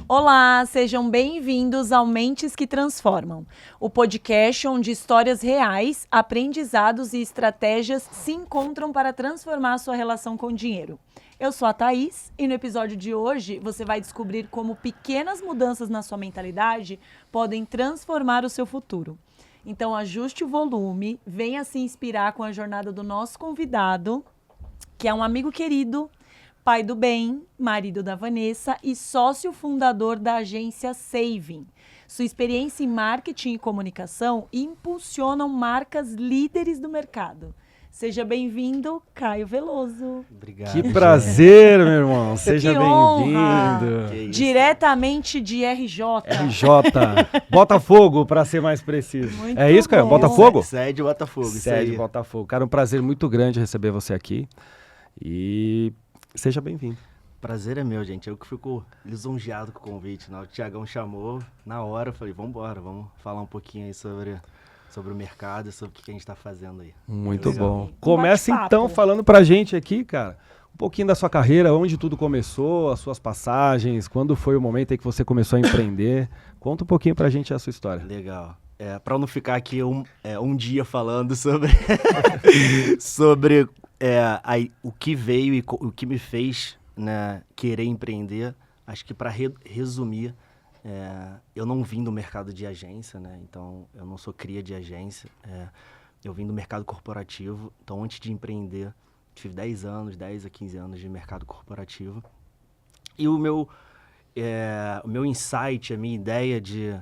Olá, sejam bem-vindos ao Mentes que Transformam, o podcast onde histórias reais, aprendizados e estratégias se encontram para transformar a sua relação com o dinheiro. Eu sou a Thaís e no episódio de hoje você vai descobrir como pequenas mudanças na sua mentalidade podem transformar o seu futuro. Então ajuste o volume, venha se inspirar com a jornada do nosso convidado, que é um amigo querido, pai do bem, marido da Vanessa e sócio fundador da agência Saving. Sua experiência em marketing e comunicação impulsionam marcas líderes do mercado. Seja bem-vindo, Caio Veloso. Obrigado. Que prazer, meu irmão. Seja honra. bem-vindo. Diretamente de RJ. RJ. Botafogo, para ser mais preciso. Muito é isso, Caio? bom. Botafogo? Sede Botafogo. Isso Sede aí. Botafogo. Cara, um prazer muito grande receber você aqui. E seja bem-vindo. Prazer é meu, gente. Eu que fico lisonjeado com o convite. O Thiagão chamou na hora, eu falei, vambora, vamos falar um pouquinho aí sobre o mercado e sobre o que a gente está fazendo aí. Muito Legal. bom. Começa bate-papo. então falando pra gente aqui, cara, um pouquinho da sua carreira, onde tudo começou, as suas passagens, quando foi o momento em que você começou a empreender. Conta um pouquinho pra gente a sua história. Legal. Para não ficar aqui um dia falando sobre, sobre o que veio e o que me fez, né, querer empreender, acho que para resumir, eu não vim do mercado de agência, né? Então eu não sou cria de agência, eu vim do mercado corporativo. Então antes de empreender, tive 10 a 15 anos de mercado corporativo. E o meu insight, a minha ideia de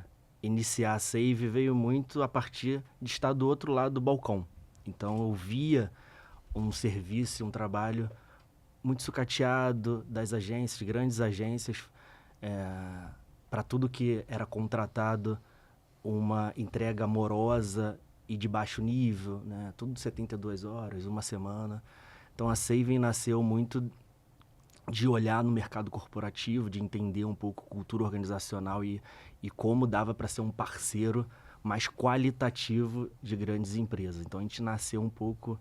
iniciar a Save veio muito a partir de estar do outro lado do balcão. Então eu via um serviço, um trabalho muito sucateado das agências, grandes agências, para tudo que era contratado, uma entrega amorosa e de baixo nível, né? Tudo 72 horas, uma semana. Então a Saving nasceu muito de olhar no mercado corporativo, de entender um pouco cultura organizacional e como dava para ser um parceiro mais qualitativo de grandes empresas. Então a gente nasceu um pouco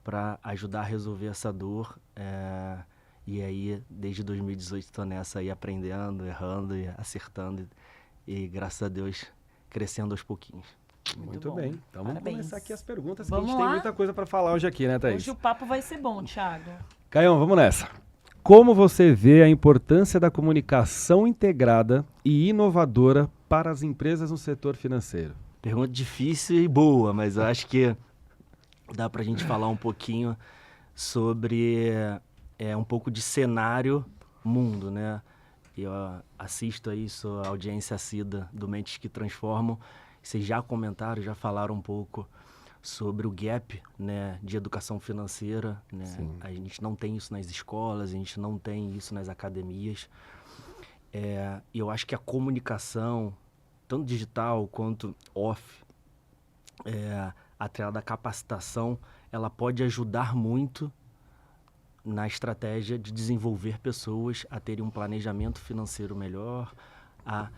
para ajudar a resolver essa dor. E aí, desde 2018, estou nessa aí aprendendo, errando e acertando. E graças a Deus, crescendo aos pouquinhos. Muito bom. bem. Então vamos Parabéns. começar aqui as perguntas, Vamos que a gente tem lá? muita coisa para falar hoje aqui, né, Thaís? Hoje o papo vai ser bom, Thiago. Caião, vamos nessa. Como você vê a importância da comunicação integrada e inovadora para as empresas no setor financeiro? Pergunta difícil e boa, mas eu acho que dá para a gente falar um pouquinho sobre um pouco de cenário mundo, né? Eu assisto aí, sou audiência assídua do Mentes que Transformam. Vocês já comentaram, já falaram um pouco sobre o gap, né, de educação financeira, né? A gente não tem isso nas escolas, a gente não tem isso nas academias. E eu acho que a comunicação, tanto digital quanto off, atrelada à capacitação, ela pode ajudar muito na estratégia de desenvolver pessoas a terem um planejamento financeiro melhor, a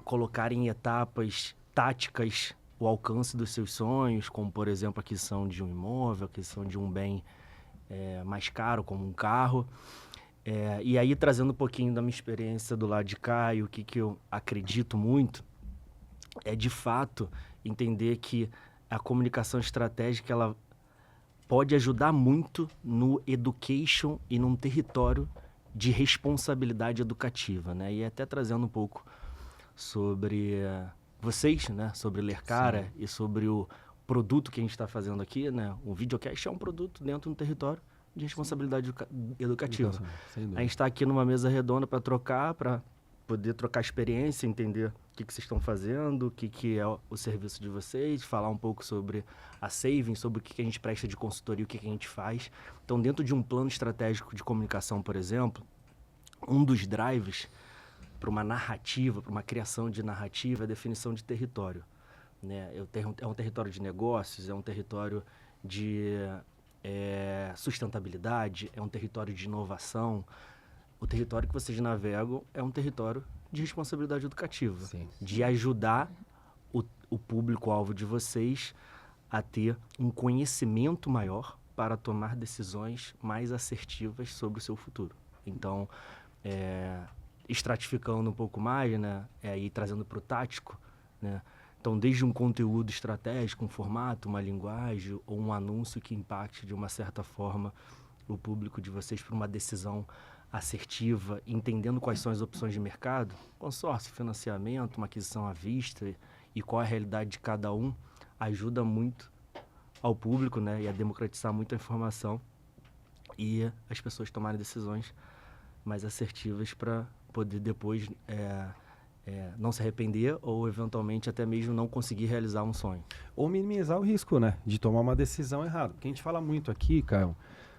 colocar em etapas táticas o alcance dos seus sonhos, como, por exemplo, a aquisição de um imóvel, a aquisição de um bem mais caro, como um carro. E aí, trazendo um pouquinho da minha experiência do lado de cá e o que eu acredito muito, é, de fato, entender que a comunicação estratégica, ela pode ajudar muito no education e num território de responsabilidade educativa, né? E até trazendo um pouco sobre vocês, né? Sobre Lercara e sobre o produto que a gente está fazendo aqui, né? O videocast é um produto dentro de um território de responsabilidade educativa. A gente está aqui numa mesa redonda para poder trocar experiência, entender o que vocês estão fazendo, o que é o serviço de vocês, falar um pouco sobre a Saving, sobre o que a gente presta de consultoria, o que a gente faz. Então, dentro de um plano estratégico de comunicação, por exemplo, um dos drives para uma narrativa, para uma criação de narrativa, é a definição de território, né? É um território de negócios, é um território de sustentabilidade, é um território de inovação. O território que vocês navegam é um território de responsabilidade educativa, de ajudar o público-alvo de vocês a ter um conhecimento maior para tomar decisões mais assertivas sobre o seu futuro. Então, estratificando um pouco mais, né, e trazendo para o tático, né, então desde um conteúdo estratégico, um formato, uma linguagem ou um anúncio que impacte de uma certa forma o público de vocês para uma decisão assertiva, entendendo quais são as opções de mercado, consórcio, financiamento, uma aquisição à vista e qual é a realidade de cada um, ajuda muito ao público, né, e a democratizar muito a informação e as pessoas tomarem decisões mais assertivas para poder depois não se arrepender ou eventualmente até mesmo não conseguir realizar um sonho. Ou minimizar o risco, né, de tomar uma decisão errada. Porque a gente fala muito aqui, Caio,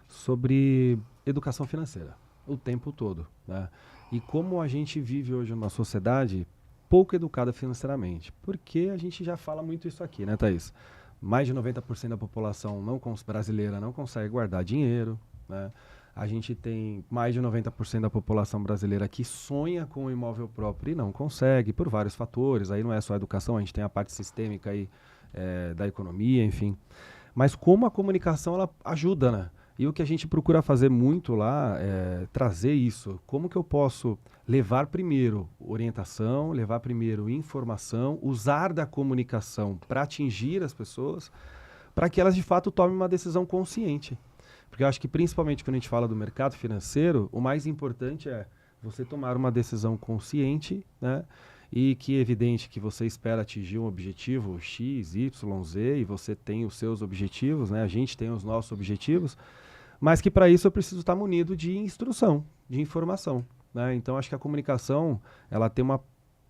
sobre educação financeira o tempo todo, né? E como a gente vive hoje numa sociedade pouco educada financeiramente. Porque a gente já fala muito isso aqui, né, Thaís? Mais de 90% da população brasileira não consegue guardar dinheiro, né? A gente tem mais de 90% da população brasileira que sonha com um imóvel próprio e não consegue, por vários fatores. Aí não é só a educação, a gente tem a parte sistêmica aí, da economia, enfim. Mas como a comunicação ela ajuda, né? E o que a gente procura fazer muito lá é trazer isso. Como que eu posso levar primeiro orientação, levar primeiro informação, usar da comunicação para atingir as pessoas, para que elas de fato tomem uma decisão consciente. Porque eu acho que principalmente quando a gente fala do mercado financeiro, o mais importante é você tomar uma decisão consciente, né? E que é evidente que você espera atingir um objetivo X, Y, Z, e você tem os seus objetivos, né? A gente tem os nossos objetivos, mas que para isso eu preciso estar munido de instrução, de informação, né? Então acho que a comunicação ela tem uma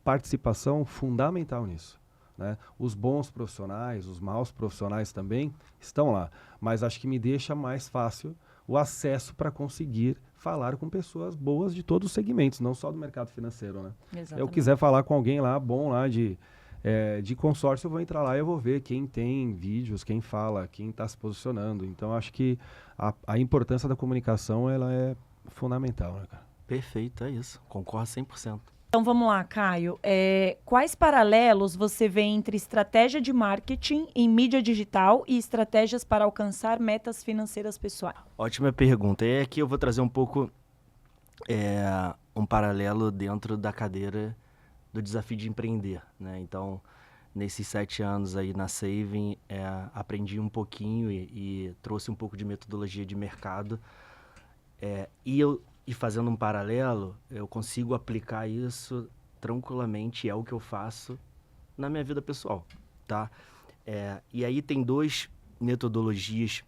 participação fundamental nisso, né? Os bons profissionais, os maus profissionais também estão lá, mas acho que me deixa mais fácil o acesso para conseguir falar com pessoas boas de todos os segmentos, não só do mercado financeiro, né? Exatamente. Eu quiser falar com alguém lá, bom lá de consórcio, eu vou entrar lá e eu vou ver quem tem vídeos, quem fala, quem está se posicionando. Então, acho que a importância da comunicação, ela é fundamental, né, cara? Perfeito, é isso. Concordo 100%. Então vamos lá, Caio. Quais paralelos você vê entre estratégia de marketing em mídia digital e estratégias para alcançar metas financeiras pessoais? Ótima pergunta. E aqui eu vou trazer um pouco um paralelo dentro da cadeira do desafio de empreender, né? Então, nesses 7 anos aí na Saving, aprendi um pouquinho e trouxe um pouco de metodologia de mercado. E fazendo um paralelo, eu consigo aplicar isso tranquilamente, é o que eu faço na minha vida pessoal, tá? E aí tem 2 metodologias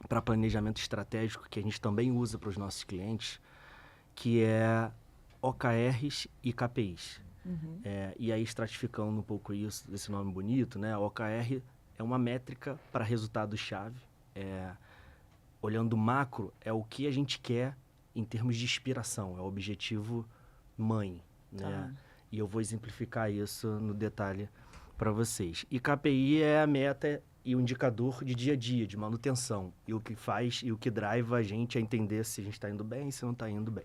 para planejamento estratégico que a gente também usa para os nossos clientes, que é OKRs e KPIs. Uhum. E aí estratificando um pouco isso, desse nome bonito, né? OKR é uma métrica para resultado-chave. Olhando macro, é o que a gente quer em termos de inspiração, é o objetivo mãe, né? E eu vou exemplificar isso no detalhe para vocês. E KPI é a meta e o indicador de dia a dia, de manutenção, e o que faz e o que driva a gente a entender se a gente está indo bem e se não está indo bem.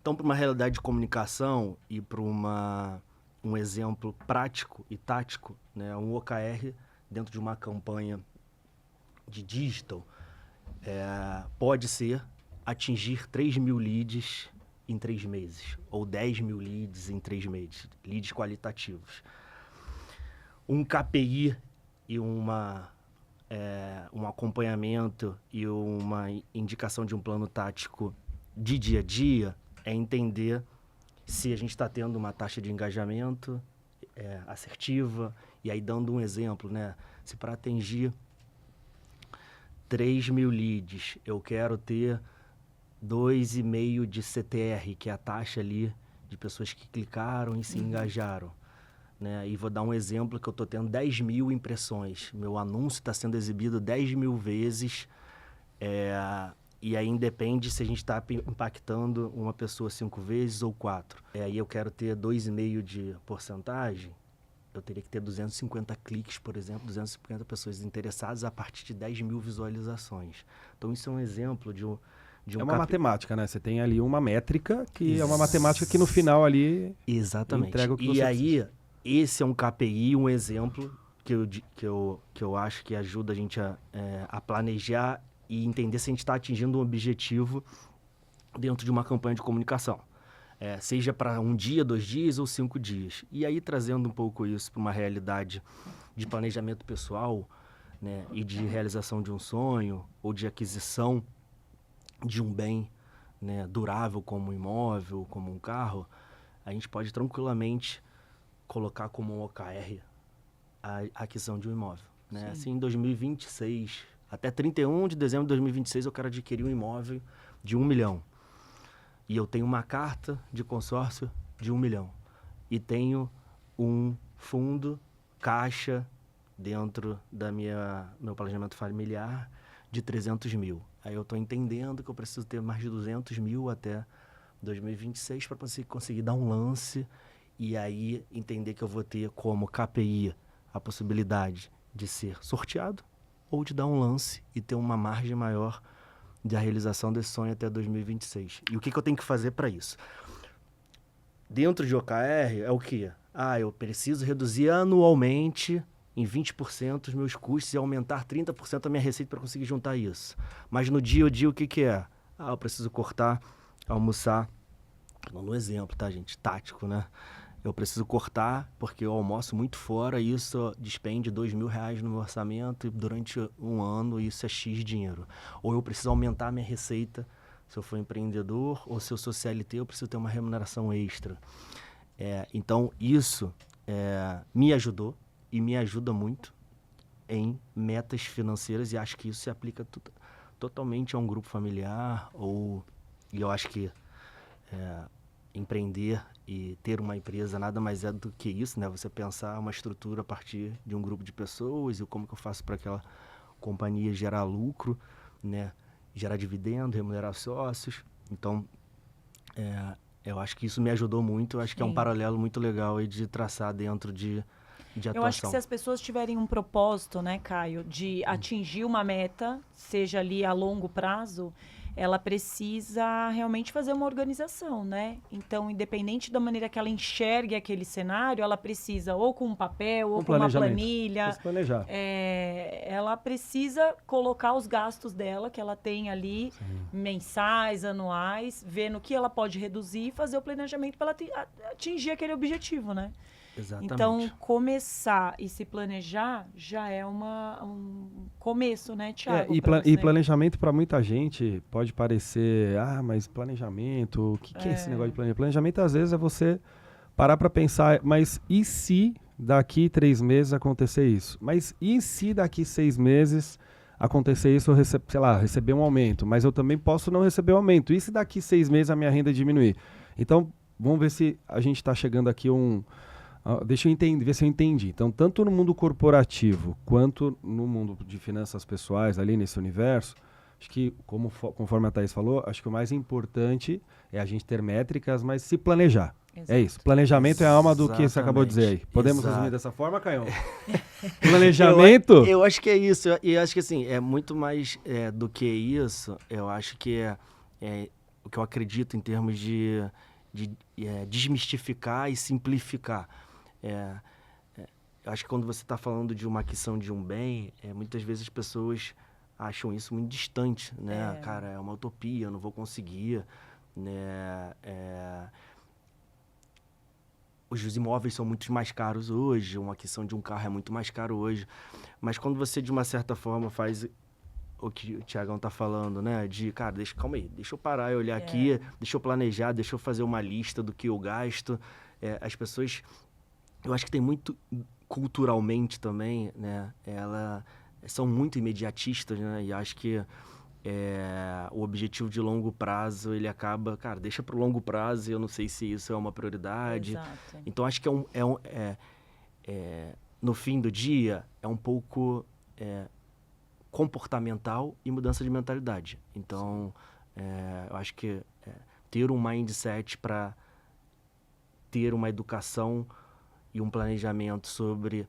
Então, para uma realidade de comunicação e para um exemplo prático e tático, né, um OKR dentro de uma campanha de digital pode ser atingir 3.000 leads em 3 meses, ou 10.000 leads em 3 meses, leads qualitativos. Um KPI e um acompanhamento e uma indicação de um plano tático de dia a dia é entender se a gente está tendo uma taxa de engajamento assertiva, e aí dando um exemplo, né? Se para atingir 3.000 leads eu quero ter 2,5 de CTR, que é a taxa ali de pessoas que clicaram e se engajaram, né? E vou dar um exemplo que eu estou tendo 10.000 impressões. Meu anúncio está sendo exibido 10.000 vezes. E aí independe se a gente está impactando uma pessoa 5 vezes ou 4. E eu quero ter 2,5 de porcentagem. Eu teria que ter 250 cliques, por exemplo, 250 pessoas interessadas a partir de 10.000 visualizações. Então isso é um exemplo de um uma matemática, né? Você tem ali uma métrica que é uma matemática que no final ali entrega o que você precisa. E aí, esse é um KPI, um exemplo que eu acho que ajuda a gente a planejar e entender se a gente está atingindo um objetivo dentro de uma campanha de comunicação. seja para um dia, 2 dias ou 5 dias. E aí, trazendo um pouco isso para uma realidade de planejamento pessoal, né, e de realização de um sonho ou de aquisição de um bem, né, durável como um imóvel, como um carro, a gente pode tranquilamente colocar como um OKR a aquisição de um imóvel. Né? Assim, em 2026, até 31 de dezembro de 2026, eu quero adquirir um imóvel de 1 milhão. E eu tenho uma carta de consórcio de 1 milhão. E tenho um fundo, caixa, dentro da meu planejamento familiar, de 300 mil. Aí eu estou entendendo que eu preciso ter mais de 200 mil até 2026 para conseguir dar um lance e aí entender que eu vou ter como KPI a possibilidade de ser sorteado ou de dar um lance e ter uma margem maior da realização desse sonho até 2026. E o que eu tenho que fazer para isso? Dentro de OKR é o quê? Eu preciso reduzir anualmente em 20% os meus custos e aumentar 30% a minha receita para conseguir juntar isso. Mas no dia a dia, o que é? Eu preciso cortar, almoçar. No exemplo, tá, gente? Tático, né? Eu preciso cortar porque eu almoço muito fora e isso despende R$2.000 no meu orçamento e durante um ano isso é X dinheiro. Ou eu preciso aumentar a minha receita, se eu for empreendedor, ou se eu sou CLT, eu preciso ter uma remuneração extra. Então, isso me ajudou e me ajuda muito em metas financeiras e acho que isso se aplica totalmente a um grupo familiar e eu acho que empreender e ter uma empresa nada mais é do que isso, né? Você pensar uma estrutura a partir de um grupo de pessoas e como que eu faço para aquela companhia gerar lucro, né? Gerar dividendo, remunerar sócios. Então, eu acho que isso me ajudou muito. Eu acho que é um paralelo muito legal aí de traçar dentro de atuação. Eu acho que se as pessoas tiverem um propósito, né, Caio, de atingir uma meta, seja ali a longo prazo, ela precisa realmente fazer uma organização, né? Então, independente da maneira que ela enxergue aquele cenário, ela precisa ou com um papel, ou com uma planilha. Planejar. Ela precisa colocar os gastos dela, que ela tem ali, mensais, anuais, ver no que ela pode reduzir e fazer o planejamento para ela atingir aquele objetivo, né? Exatamente. Então, começar e se planejar já é um começo, né, Thiago? E planejamento para muita gente pode parecer, mas planejamento, o que é esse negócio de planejamento? Planejamento, às vezes, é você parar para pensar, mas e se daqui 3 meses acontecer isso? Mas e se daqui 6 meses acontecer isso, eu receber um aumento? Mas eu também posso não receber um aumento. E se daqui 6 meses a minha renda diminuir? Então, vamos ver se a gente está chegando aqui deixa eu ver se eu entendi. Então, tanto no mundo corporativo quanto no mundo de finanças pessoais, ali nesse universo, acho que, conforme a Thaís falou, acho que o mais importante é a gente ter métricas, mas se planejar. Exato. É isso. Planejamento é a alma do que você acabou de dizer aí. Podemos resumir dessa forma, Caio? Planejamento? Eu acho que é isso. E acho que, assim, é muito mais do que isso. Eu acho que é o que eu acredito em termos de desmistificar e simplificar. Eu acho que quando você está falando de uma aquisição de um bem, muitas vezes as pessoas acham isso muito distante, né? Cara, é uma utopia, eu não vou conseguir, né? Os imóveis são muito mais caros hoje, uma aquisição de um carro é muito mais caro hoje. Mas quando você, de uma certa forma, faz o que o Thiagão está falando, né? Cara, calma aí, deixa eu parar e olhar aqui, deixa eu planejar, deixa eu fazer uma lista do que eu gasto. As pessoas... Eu acho que tem muito, culturalmente também, né? Elas são muito imediatistas, né? E acho que o objetivo de longo prazo, ele acaba... Cara, deixa para o longo prazo e eu não sei se isso é uma prioridade. Exato. Então, acho que no fim do dia, é um pouco comportamental e mudança de mentalidade. Então, eu acho que ter um mindset para ter uma educação e um planejamento sobre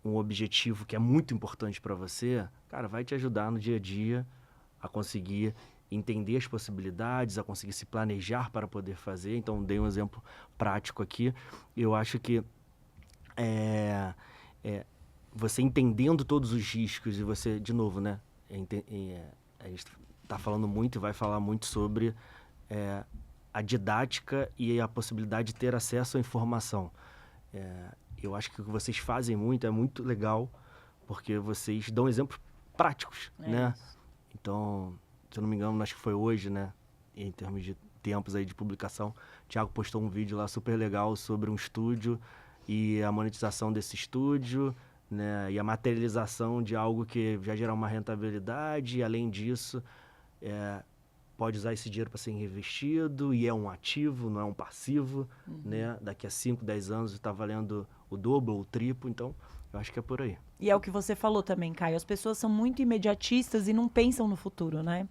um objetivo que é muito importante para você, cara, vai te ajudar no dia a dia a conseguir entender as possibilidades, a conseguir se planejar para poder fazer. Então, dei um exemplo prático aqui. Eu acho que você entendendo todos os riscos e você, de novo, né? A gente está falando muito e vai falar muito sobre a didática e a possibilidade de ter acesso à informação. Eu acho que o que vocês fazem muito é muito legal, porque vocês dão exemplos práticos, né? Isso. Então, se eu não me engano, acho que foi hoje, né? Em termos de tempos aí de publicação, o Thiago postou um vídeo lá super legal sobre um estúdio e a monetização desse estúdio, né? E a materialização de algo que já gera uma rentabilidade, e além disso, pode usar esse dinheiro para ser reinvestido e é um ativo, não é um passivo, né? Daqui a 5, 10 anos está valendo o dobro ou o triplo, então eu acho que é por aí. E é o que você falou também, Caio. As pessoas são muito imediatistas e não pensam no futuro, né?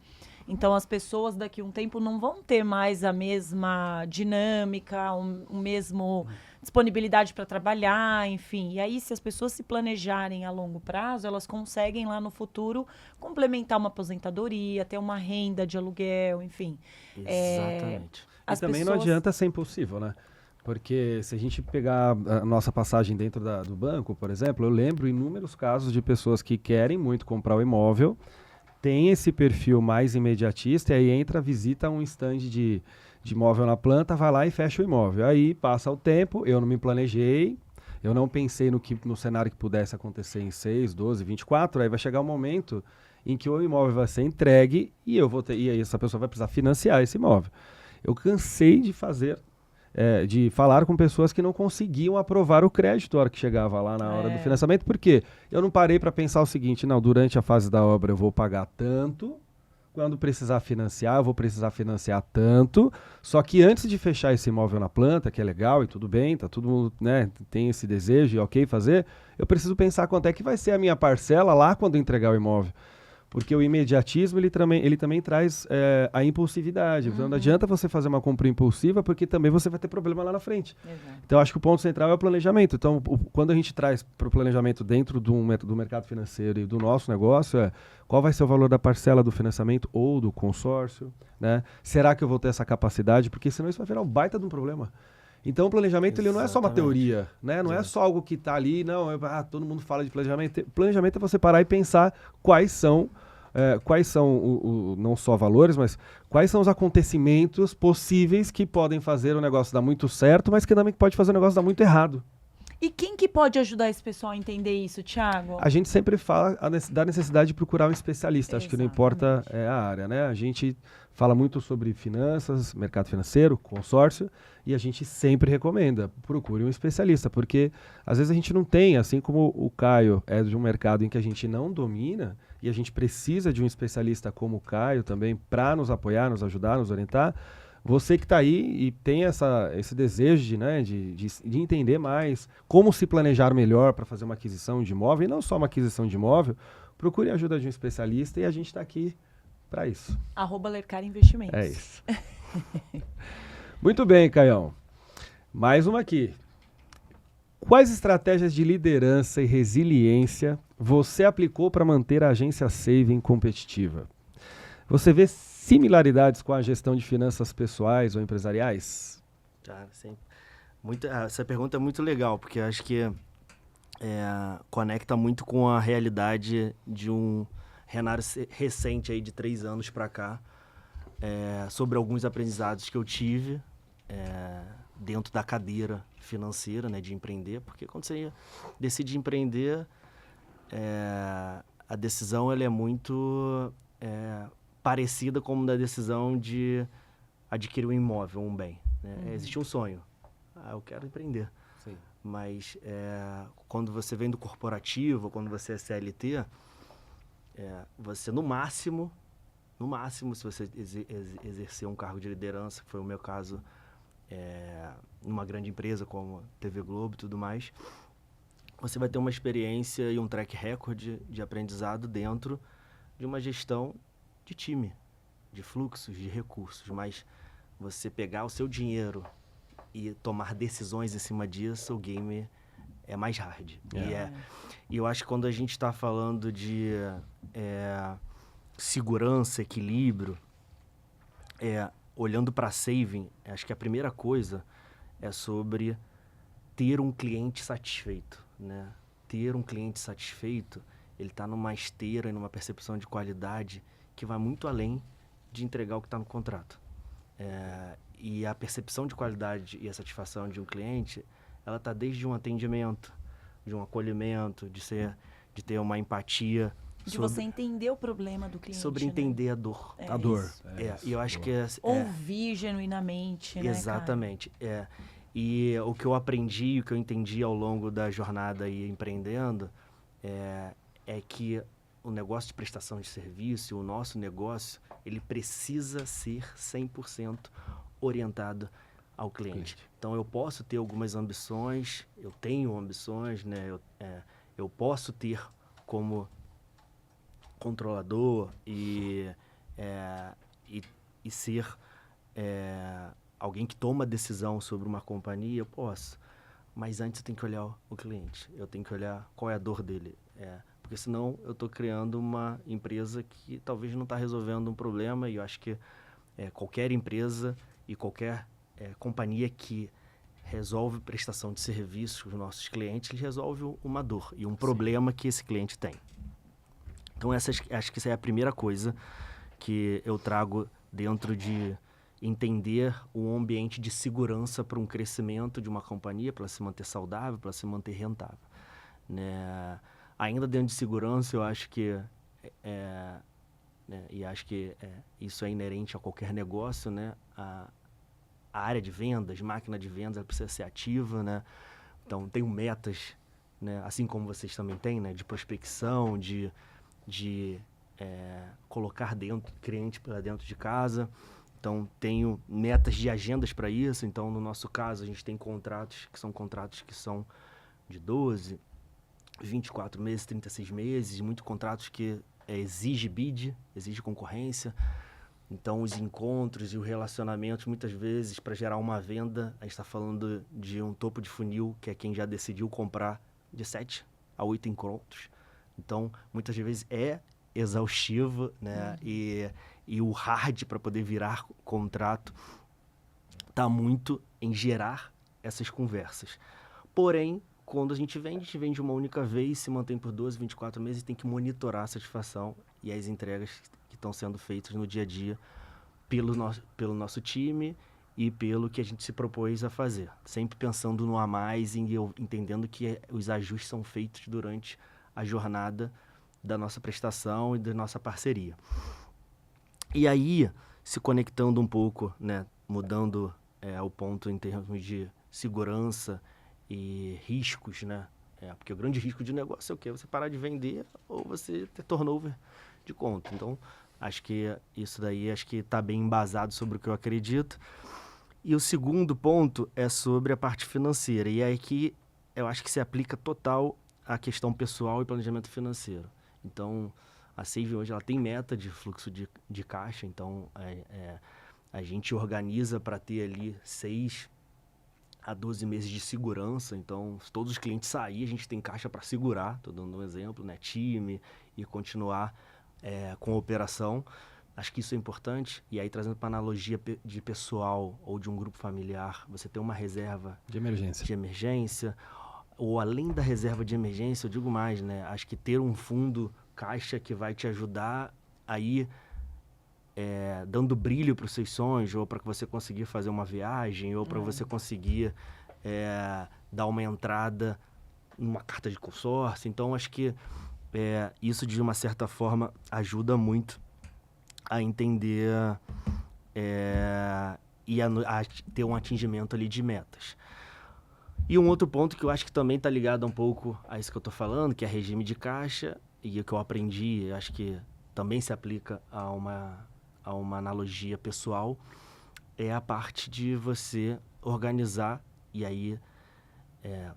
Então, as pessoas daqui a um tempo não vão ter mais a mesma dinâmica, o mesmo disponibilidade para trabalhar, enfim. E aí, se as pessoas se planejarem a longo prazo, elas conseguem lá no futuro complementar uma aposentadoria, ter uma renda de aluguel, enfim. Exatamente. E também não adianta ser impulsivo, né? Porque se a gente pegar a nossa passagem dentro do banco, por exemplo, eu lembro inúmeros casos de pessoas que querem muito comprar o imóvel, tem esse perfil mais imediatista, e aí entra, visita um stand de imóvel na planta, vai lá e fecha o imóvel. Aí passa o tempo, eu não me planejei, eu não pensei no cenário que pudesse acontecer em 6, 12, 24, aí vai chegar um momento em que o imóvel vai ser entregue e e aí essa pessoa vai precisar financiar esse imóvel. Eu cansei de falar com pessoas que não conseguiam aprovar o crédito na hora que chegava lá na hora do financiamento, porque eu não parei para pensar o seguinte: não, durante a fase da obra eu vou pagar tanto, quando precisar financiar, eu vou precisar financiar tanto, só que antes de fechar esse imóvel na planta, que é legal e tudo bem, tá todo mundo, né, tem esse desejo e ok fazer, eu preciso pensar quanto é que vai ser a minha parcela lá quando entregar o imóvel. Porque o imediatismo, ele também traz a impulsividade. Então, não adianta você fazer uma compra impulsiva, porque também você vai ter problema lá na frente. Exato. Então, acho que o ponto central é o planejamento. Então, quando a gente traz para o planejamento dentro do mercado financeiro e do nosso negócio, qual vai ser o valor da parcela do financiamento ou do consórcio, né? Será que eu vou ter essa capacidade? Porque senão isso vai virar um baita de um problema. Então, o planejamento ele não é só uma teoria, né? Não é só algo que está ali, não, todo mundo fala de planejamento. Planejamento é você parar e pensar quais são não só valores, mas quais são os acontecimentos possíveis que podem fazer o negócio dar muito certo, mas que também pode fazer o negócio dar muito errado. E quem que pode ajudar esse pessoal a entender isso, Thiago? A gente sempre fala da necessidade de procurar um especialista. Acho que não importa a área, né? A gente fala muito sobre finanças, mercado financeiro, consórcio, e a gente sempre recomenda, procure um especialista, porque às vezes a gente não tem, assim como o Caio é de um mercado em que a gente não domina, e a gente precisa de um especialista como o Caio também para nos apoiar, nos ajudar, nos orientar. Você que está aí e tem esse desejo de entender mais como se planejar melhor para fazer uma aquisição de imóvel, e não só uma aquisição de imóvel, procure a ajuda de um especialista, e a gente está aqui para isso. @Lercar Investimentos. É isso. Muito bem, Caião. Mais uma aqui. Quais estratégias de liderança e resiliência você aplicou para manter a agência Saving competitiva? Você vê similaridades com a gestão de finanças pessoais ou empresariais? Sim. Essa pergunta é muito legal, porque acho que conecta muito com a realidade de um Renato recente aí de 3 anos para cá, sobre alguns aprendizados que eu tive dentro da cadeira financeira, né, de empreender, porque quando você decide empreender, a decisão ela é muito parecida com a decisão de adquirir um imóvel, um bem, né? Existe um sonho. Eu quero empreender. Sim. Mas quando você vem do corporativo, quando você é CLT, você no máximo, se você exercer um cargo de liderança, que foi o meu caso, numa grande empresa como TV Globo e tudo mais, você vai ter uma experiência e um track record de aprendizado dentro de uma gestão de time, de fluxos, de recursos. Mas você pegar o seu dinheiro e tomar decisões em cima disso, o game é mais hard. E eu acho que quando a gente está falando de segurança, equilíbrio, olhando para saving, acho que a primeira coisa é sobre ter um cliente satisfeito, né? Ter um cliente satisfeito, ele está numa esteira e numa percepção de qualidade que vai muito além de entregar o que está no contrato. e a percepção de qualidade e a satisfação de um cliente, ela está desde um atendimento, de um acolhimento, de ter uma empatia. De você entender o problema do cliente. Sobre entender a dor. A dor. E eu acho que ouvir genuinamente, né, exatamente. E o que eu aprendi, o que eu entendi ao longo da jornada aí empreendendo, é que o negócio de prestação de serviço, o nosso negócio, ele precisa ser 100% orientado ao cliente. Então, eu posso ter algumas ambições, eu tenho ambições, né? Eu posso ter como controlador e ser alguém que toma decisão sobre uma companhia, eu posso. Mas antes eu tenho que olhar o cliente, eu tenho que olhar qual é a dor dele. Porque senão eu estou criando uma empresa que talvez não está resolvendo um problema, e eu acho que qualquer empresa e qualquer companhia que resolve prestação de serviços para os nossos clientes, ele resolve uma dor e um problema que esse cliente tem. Então, acho que essa é a primeira coisa que eu trago dentro de entender o ambiente de segurança para um crescimento de uma companhia, para ela se manter saudável, para se manter rentável. Né? Ainda dentro de segurança, eu acho que, e acho que isso é inerente a qualquer negócio, né? A área de vendas, máquina de vendas, ela precisa ser ativa, né? Então, tenho metas, né? Assim como vocês também têm, né? De prospecção, de colocar cliente para dentro de casa. Então, tenho metas de agendas para isso. Então, no nosso caso, a gente tem contratos que são de 12, 24 meses, 36 meses, muitos contratos que exige bid, exige concorrência. Então, os encontros e o relacionamento, muitas vezes, para gerar uma venda, a gente está falando de um topo de funil, que é quem já decidiu comprar de 7 a 8 encontros. Então, muitas vezes é exaustivo, né? E o hard para poder virar contrato está muito em gerar essas conversas. Porém, quando a gente vende uma única vez, se mantém por 12, 24 meses e tem que monitorar a satisfação e as entregas que estão sendo feitas no dia a dia pelo nosso time e pelo que a gente se propôs a fazer. Sempre pensando no a mais e entendendo que os ajustes são feitos durante a jornada da nossa prestação e da nossa parceria. E aí, se conectando um pouco, né, mudando o ponto em termos de segurança e riscos, né? Porque o grande risco de negócio é o quê? Você parar de vender ou você ter turnover de conta. Então, acho que isso daí está bem embasado sobre o que eu acredito. E o segundo ponto é sobre a parte financeira. E é aqui eu acho que se aplica total à questão pessoal e planejamento financeiro. Então, a Save hoje ela tem meta de fluxo de caixa. Então, a gente organiza para ter ali 6 a 12 meses de segurança. Então, se todos os clientes saírem, a gente tem caixa para segurar. Estou dando um exemplo, né? Time e continuar com a operação. Acho que isso é importante. E aí, trazendo para analogia de pessoal ou de um grupo familiar, você tem uma reserva de emergência. Ou além da reserva de emergência, eu digo mais, né? Acho que ter um fundo caixa que vai te ajudar aí dando brilho para os seus sonhos, ou para que você conseguir fazer uma viagem, ou para você conseguir dar uma entrada numa carta de consórcio. Então, acho que isso, de uma certa forma, ajuda muito a entender e a ter um atingimento ali de metas. E um outro ponto que eu acho que também está ligado um pouco a isso que eu estou falando, que é regime de caixa, e o que eu aprendi, acho que também se aplica a uma analogia pessoal, é a parte de você organizar, e aí,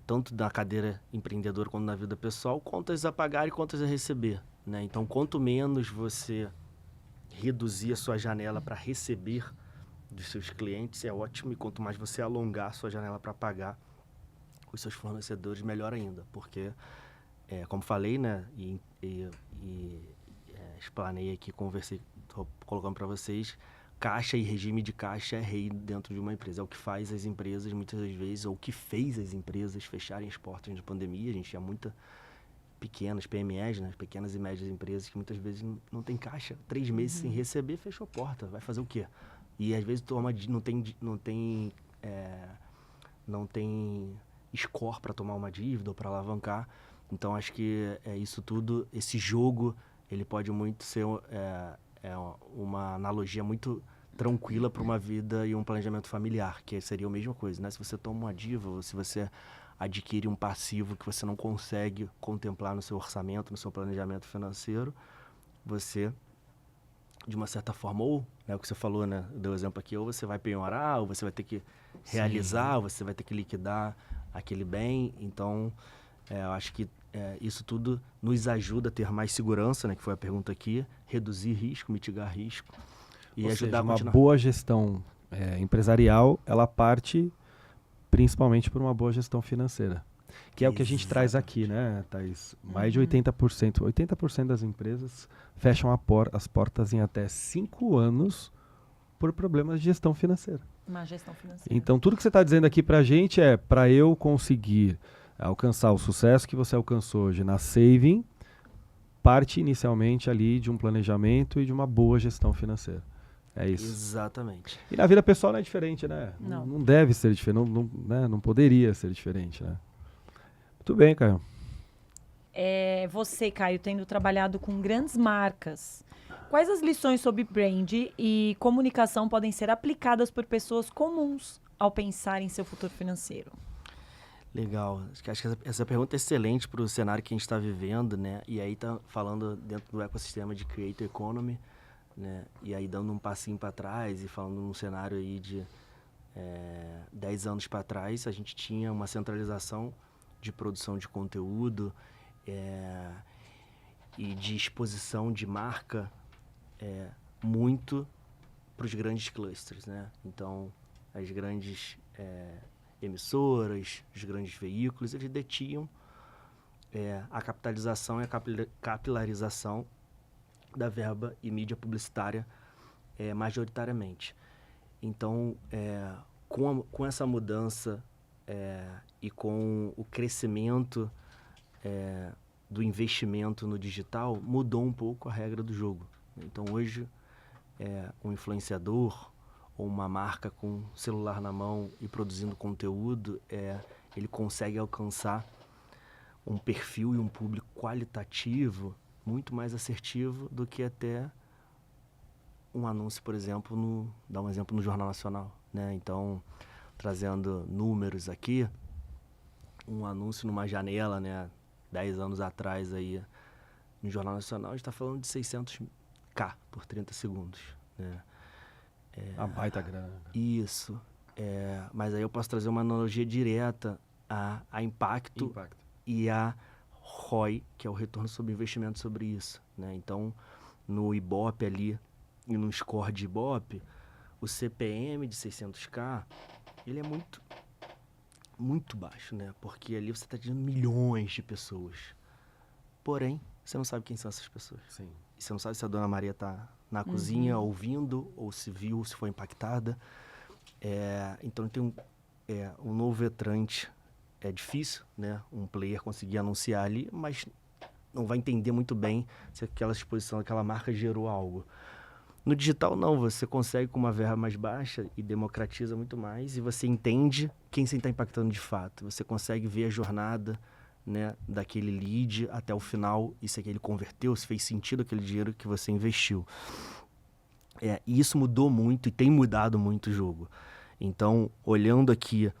tanto na cadeira empreendedora quanto na vida pessoal, contas a pagar e contas a receber, né? Então, quanto menos você reduzir a sua janela para receber dos seus clientes, é ótimo, e quanto mais você alongar a sua janela para pagar os seus fornecedores, melhor ainda, porque, como falei, né, explanei aqui, conversei, estou colocando para vocês, caixa e regime de caixa é rei dentro de uma empresa. É o que faz as empresas, muitas das vezes, ou o que fez as empresas fecharem as portas de pandemia. A gente tinha muitas pequenas PMEs, né, pequenas e médias empresas, que muitas vezes não tem caixa. 3 meses sem receber, fechou a porta. Vai fazer o quê? E às vezes não tem score para tomar uma dívida ou para alavancar. Então acho que isso tudo, esse jogo, ele pode muito ser uma analogia muito tranquila para uma vida e um planejamento familiar, que seria a mesma coisa, né? Se você toma uma dívida, ou se você adquire um passivo que você não consegue contemplar no seu orçamento, no seu planejamento financeiro, você, de uma certa forma, ou, né, o que você falou, né, deu exemplo aqui, ou você vai penhorar, ou você vai ter que realizar, ou você vai ter que liquidar aquele bem. Então, eu acho que isso tudo nos ajuda a ter mais segurança, né, que foi a pergunta aqui, reduzir risco, mitigar risco e Ou ajudar seja, a uma continuar. boa gestão empresarial, ela parte principalmente por uma boa gestão financeira. Que é o que a gente traz aqui, né, Thaís? Mais de 80% das empresas fecham as portas em até 5 anos por problemas de gestão financeira. Uma gestão financeira. Então, tudo que você está dizendo aqui para a gente é para eu conseguir alcançar o sucesso que você alcançou hoje na Saving, parte inicialmente ali de um planejamento e de uma boa gestão financeira. É isso. Exatamente. E na vida pessoal não é diferente, né? Não. Não deve ser diferente, não poderia ser diferente, né? Muito bem, Caio. Você, Caio, tendo trabalhado com grandes marcas, quais as lições sobre brand e comunicação podem ser aplicadas por pessoas comuns ao pensar em seu futuro financeiro? Legal. Acho que essa pergunta é excelente para o cenário que a gente está vivendo, né? E aí tá falando dentro do ecossistema de Creator Economy, né? E aí dando um passinho para trás e falando num cenário aí de 10 anos para trás, a gente tinha uma centralização de produção de conteúdo e de exposição de marca muito para os grandes clusters, né? Então, as grandes emissoras, os grandes veículos, eles detinham a capitalização e a capilarização da verba e mídia publicitária majoritariamente. Então, com essa mudança e com o crescimento do investimento no digital, mudou um pouco a regra do jogo. Então, hoje, um influenciador ou uma marca com celular na mão e produzindo conteúdo, ele consegue alcançar um perfil e um público qualitativo muito mais assertivo do que até um anúncio, por exemplo, dar um exemplo no Jornal Nacional, né? Então, trazendo números aqui, um anúncio numa janela, né, 10 anos atrás aí, no Jornal Nacional, a gente está falando de 600k por 30 segundos, né? A baita grana. Isso. Mas aí eu posso trazer uma analogia direta a impacto e a ROI, que é o retorno sobre investimento sobre isso, né? Então, no Ibope ali e no score de Ibope, o CPM de 600k, ele é muito, muito baixo, né? Porque ali você está dizendo milhões de pessoas. Porém, você não sabe quem são essas pessoas. Sim. E você não sabe se a dona Maria está na cozinha ouvindo, ou se viu, se foi impactada. Então, tem um novo entrante. É difícil, né, um player conseguir anunciar ali, mas não vai entender muito bem se aquela exposição, aquela marca gerou algo. No digital, não. Você consegue com uma verba mais baixa e democratiza muito mais, e você entende quem você está impactando de fato. Você consegue ver a jornada, né, daquele lead até o final, e se ele converteu, se fez sentido aquele dinheiro que você investiu. E isso mudou muito e tem mudado muito o jogo. Então, olhando aqui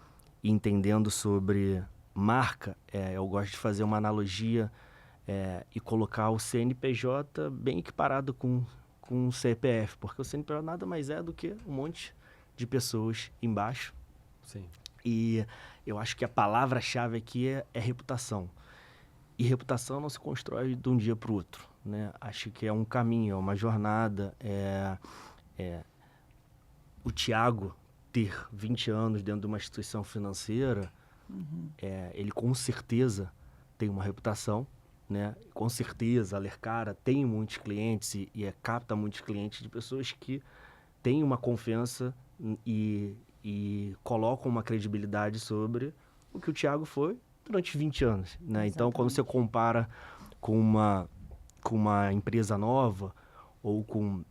e entendendo sobre marca, eu gosto de fazer uma analogia e colocar o CNPJ bem equiparado com o CPF, porque o CNPJ nada mais é do que um monte de pessoas embaixo. Sim. E eu acho que a palavra-chave aqui é reputação. E reputação não se constrói de um dia para o outro, né? Acho que é um caminho, é uma jornada. O Thiago ter 20 anos dentro de uma instituição financeira, ele com certeza tem uma reputação, né? Com certeza a Lercara tem muitos clientes e capta muitos clientes de pessoas que têm uma confiança e colocam uma credibilidade sobre o que o Thiago foi durante 20 anos, né? Então, quando você compara com uma empresa nova ou com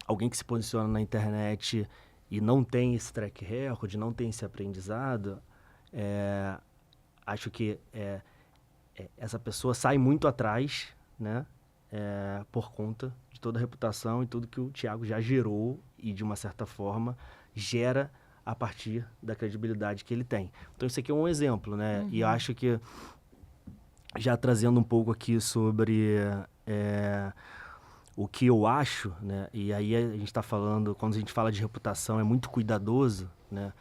alguém que se posiciona na internet e não tem esse track record, não tem esse aprendizado, acho que essa pessoa sai muito atrás, né? Por conta de toda a reputação e tudo que o Thiago já gerou e, de uma certa forma, gera a partir da credibilidade que ele tem. Então, isso aqui é um exemplo, né? E eu acho que, já trazendo um pouco aqui sobre o que eu acho, né? E aí a gente está falando, quando a gente fala de reputação, é muito cuidadoso, né?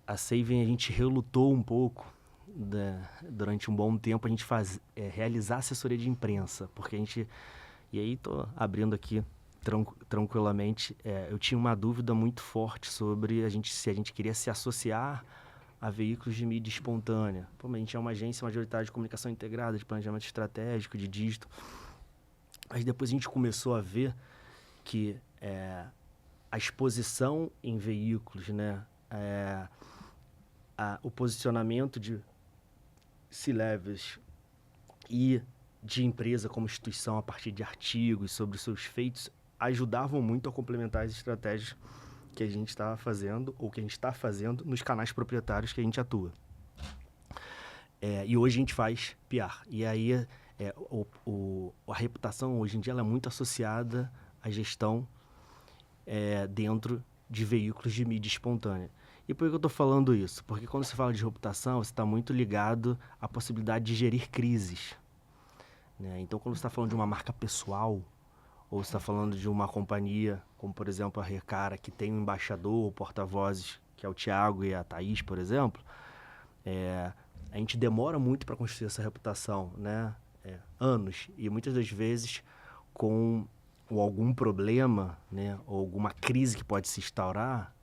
A Saving, a gente relutou um pouco durante um bom tempo a gente realizar assessoria de imprensa, porque a gente, e aí tô abrindo aqui tranquilamente, eu tinha uma dúvida muito forte sobre se a gente queria se associar a veículos de mídia espontânea. Pô, mas a gente é uma agência majoritária de comunicação integrada, de planejamento estratégico, de dígito. Mas depois a gente começou a ver que a exposição em veículos, né, o posicionamento de C-levels e de empresa como instituição a partir de artigos sobre seus feitos ajudavam muito a complementar as estratégias que a gente estava fazendo ou que a gente está fazendo nos canais proprietários que a gente atua. E hoje a gente faz PR. E aí a reputação hoje em dia ela é muito associada à gestão dentro de veículos de mídia espontânea. E por que eu estou falando isso? Porque quando se fala de reputação, você está muito ligado à possibilidade de gerir crises, né? Então, quando você está falando de uma marca pessoal, ou você está falando de uma companhia, como, por exemplo, a Recara, que tem um embaixador ou porta-vozes, que é o Thiago e a Thaís, por exemplo, a gente demora muito para construir essa reputação, né? Anos. E muitas das vezes com algum problema, né? Ou alguma crise que pode se instaurar,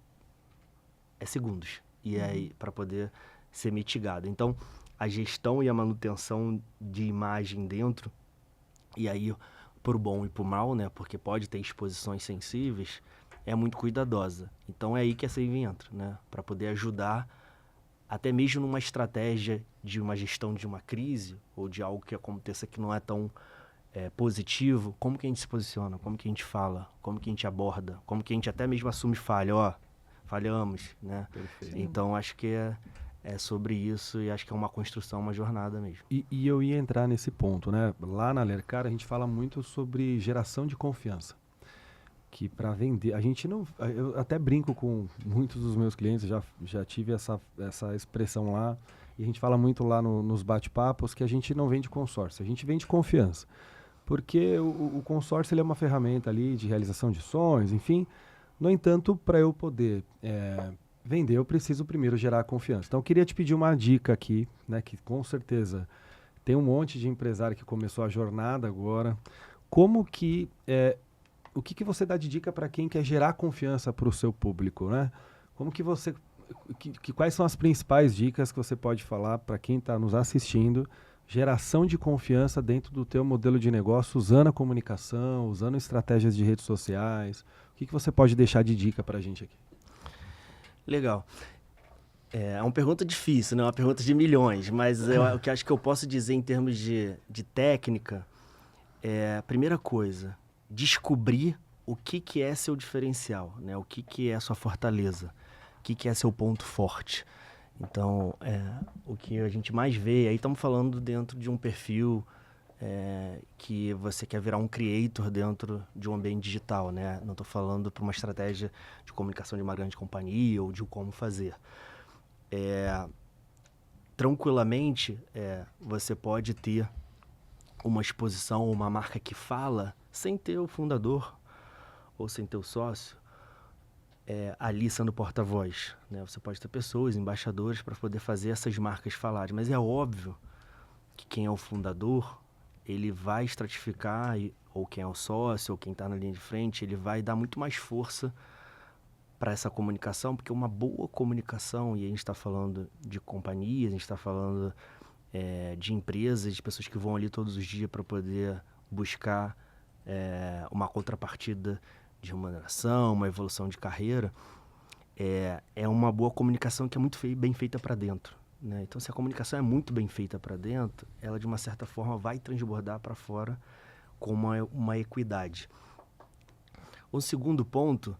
segundos. E aí, para poder ser mitigado. Então, a gestão e a manutenção de imagem dentro, e aí, por bom e por mal, né? Porque pode ter exposições sensíveis, é muito cuidadosa. Então, é aí que a Saving entra, né? Para poder ajudar, até mesmo numa estratégia de uma gestão de uma crise, ou de algo que aconteça que não é tão positivo, como que a gente se posiciona, como que a gente fala, como que a gente aborda, como que a gente até mesmo assume falha, falhamos, né? Perfeito. Então, acho que é sobre isso e acho que é uma construção, uma jornada mesmo. E eu ia entrar nesse ponto, né? Lá na Lercar a gente fala muito sobre geração de confiança. Que para vender, a gente não... Eu até brinco com muitos dos meus clientes, já tive essa expressão lá, e a gente fala muito lá nos bate-papos que a gente não vende consórcio, a gente vende confiança. Porque o consórcio ele é uma ferramenta ali de realização de sonhos, enfim. No entanto, para eu poder vender, eu preciso primeiro gerar confiança. Então, eu queria te pedir uma dica aqui, né, que com certeza tem um monte de empresário que começou a jornada agora. Como que... o que você dá de dica para quem quer gerar confiança para o seu público, né? Como que você... quais são as principais dicas que você pode falar para quem está nos assistindo? Geração de confiança dentro do teu modelo de negócio, usando a comunicação, usando estratégias de redes sociais. O que você pode deixar de dica para a gente aqui? Legal. É uma pergunta difícil, né? Uma pergunta de milhões, mas o que acho que eu posso dizer em termos de técnica a primeira coisa, descobrir o que é seu diferencial, né? O que é sua fortaleza, o que é seu ponto forte. Então, o que a gente mais vê, aí estamos falando dentro de um perfil que você quer virar um creator dentro de um ambiente digital, né? Não estou falando para uma estratégia de comunicação de uma grande companhia ou de como fazer. Tranquilamente, você pode ter uma exposição, uma marca que fala sem ter o fundador ou sem ter o sócio ali sendo porta-voz, né? Você pode ter pessoas, embaixadores, para poder fazer essas marcas falarem. Mas é óbvio que quem é o fundador, ele vai estratificar, ou quem é o sócio, ou quem está na linha de frente, ele vai dar muito mais força para essa comunicação, porque uma boa comunicação, e a gente está falando de companhias, a gente está falando de empresas, de pessoas que vão ali todos os dias para poder buscar uma contrapartida de remuneração, uma evolução de carreira, é uma boa comunicação que é muito bem feita para dentro, né? Então, se a comunicação é muito bem feita para dentro, ela, de uma certa forma, vai transbordar para fora com uma equidade. O segundo ponto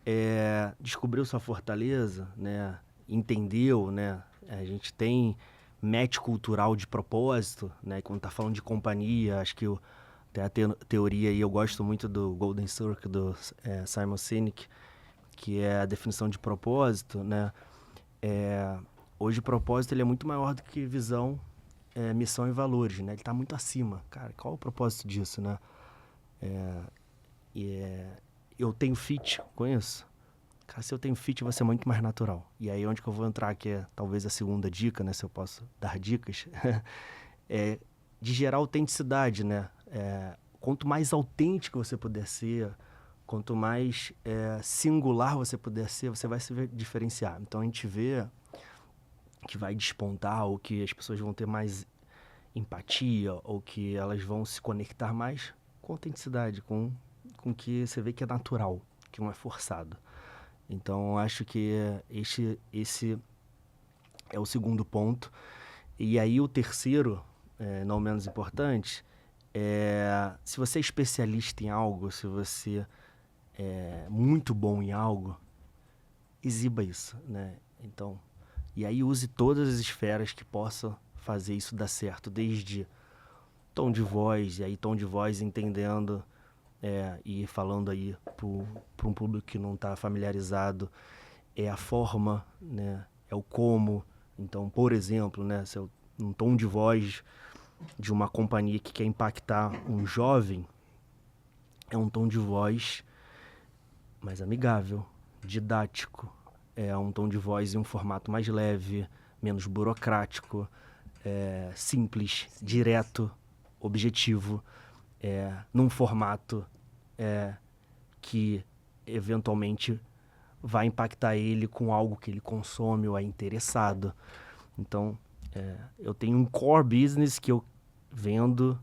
é descobriu sua fortaleza, né? Entendeu, né? A gente tem match cultural de propósito, né? Quando tá falando de companhia, acho que tem a teoria aí, eu gosto muito do Golden Circle, do Simon Sinek, que é a definição de propósito, né? Hoje o propósito ele é muito maior do que visão, missão e valores, né? Ele está muito acima. Cara, qual é o propósito disso, né? Eu tenho fit, conheço? Cara, se eu tenho fit, vai ser muito mais natural. E aí onde que eu vou entrar, que é talvez a segunda dica, né? Se eu posso dar dicas, de gerar autenticidade, né? Quanto mais autêntico você puder ser, quanto mais singular você puder ser, você vai se diferenciar. Então a gente vê que vai despontar, ou que as pessoas vão ter mais empatia, ou que elas vão se conectar mais com autenticidade, com que você vê que é natural, que não é forçado. Então, acho que esse é o segundo ponto. E aí, o terceiro, não menos importante, se você é especialista em algo, se você é muito bom em algo, exiba isso, né? Então, e aí use todas as esferas que possam fazer isso dar certo, desde tom de voz, e aí tom de voz entendendo e falando aí para um público que não está familiarizado, é a forma, né? É o como. Então, por exemplo, né? Se um tom de voz de uma companhia que quer impactar um jovem, é um tom de voz mais amigável, didático, é um tom de voz em um formato mais leve, menos burocrático, simples, direto, objetivo, num formato que eventualmente vai impactar ele com algo que ele consome ou é interessado. Então, eu tenho um core business que eu vendo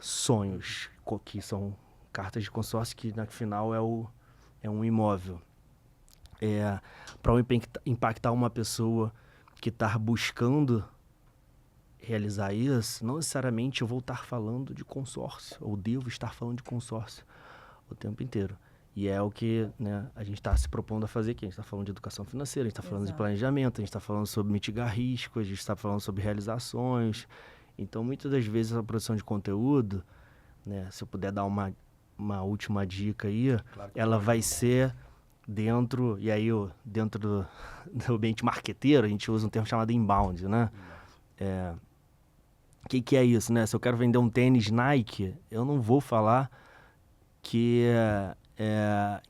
sonhos, que são cartas de consórcio, que no final é um imóvel. Para impactar uma pessoa que está buscando realizar isso, não necessariamente eu vou estar falando de consórcio, ou devo estar falando de consórcio o tempo inteiro. E é o que, né, a gente está se propondo a fazer aqui. A gente está falando de educação financeira, a gente está falando de planejamento, a gente está falando sobre mitigar riscos, a gente está falando sobre realizações. Então, muitas das vezes, a produção de conteúdo, né, se eu puder dar uma última dica aí, claro, ela vai ser dentro, e aí dentro do ambiente marqueteiro, a gente usa um termo chamado inbound, né? Que é isso, né? Se eu quero vender um tênis Nike, eu não vou falar que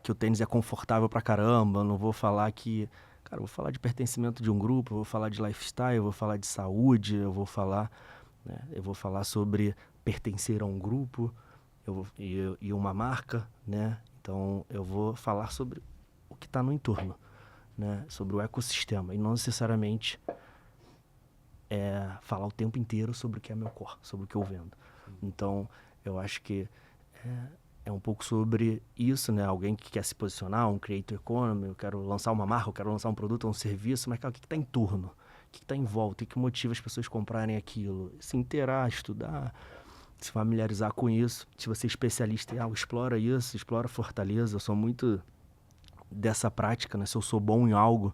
o tênis é confortável pra caramba, eu não vou falar que... Cara, eu vou falar de pertencimento de um grupo, eu vou falar de lifestyle, eu vou falar de saúde, eu vou falar sobre pertencer a um grupo e uma marca, né? Então, eu vou falar sobre o que está no entorno, né? Sobre o ecossistema, e não necessariamente falar o tempo inteiro sobre o que é meu core, sobre o que eu vendo. Então, eu acho que é um pouco sobre isso, né? Alguém que quer se posicionar, um creator economy, eu quero lançar uma marca, eu quero lançar um produto ou um serviço, mas cara, o que está em torno? O que está em volta? O que motiva as pessoas a comprarem aquilo? Se inteirar, estudar, se familiarizar com isso. Se você é especialista em algo, explora isso, explora fortaleza. Eu sou muito dessa prática, né? Se eu sou bom em algo,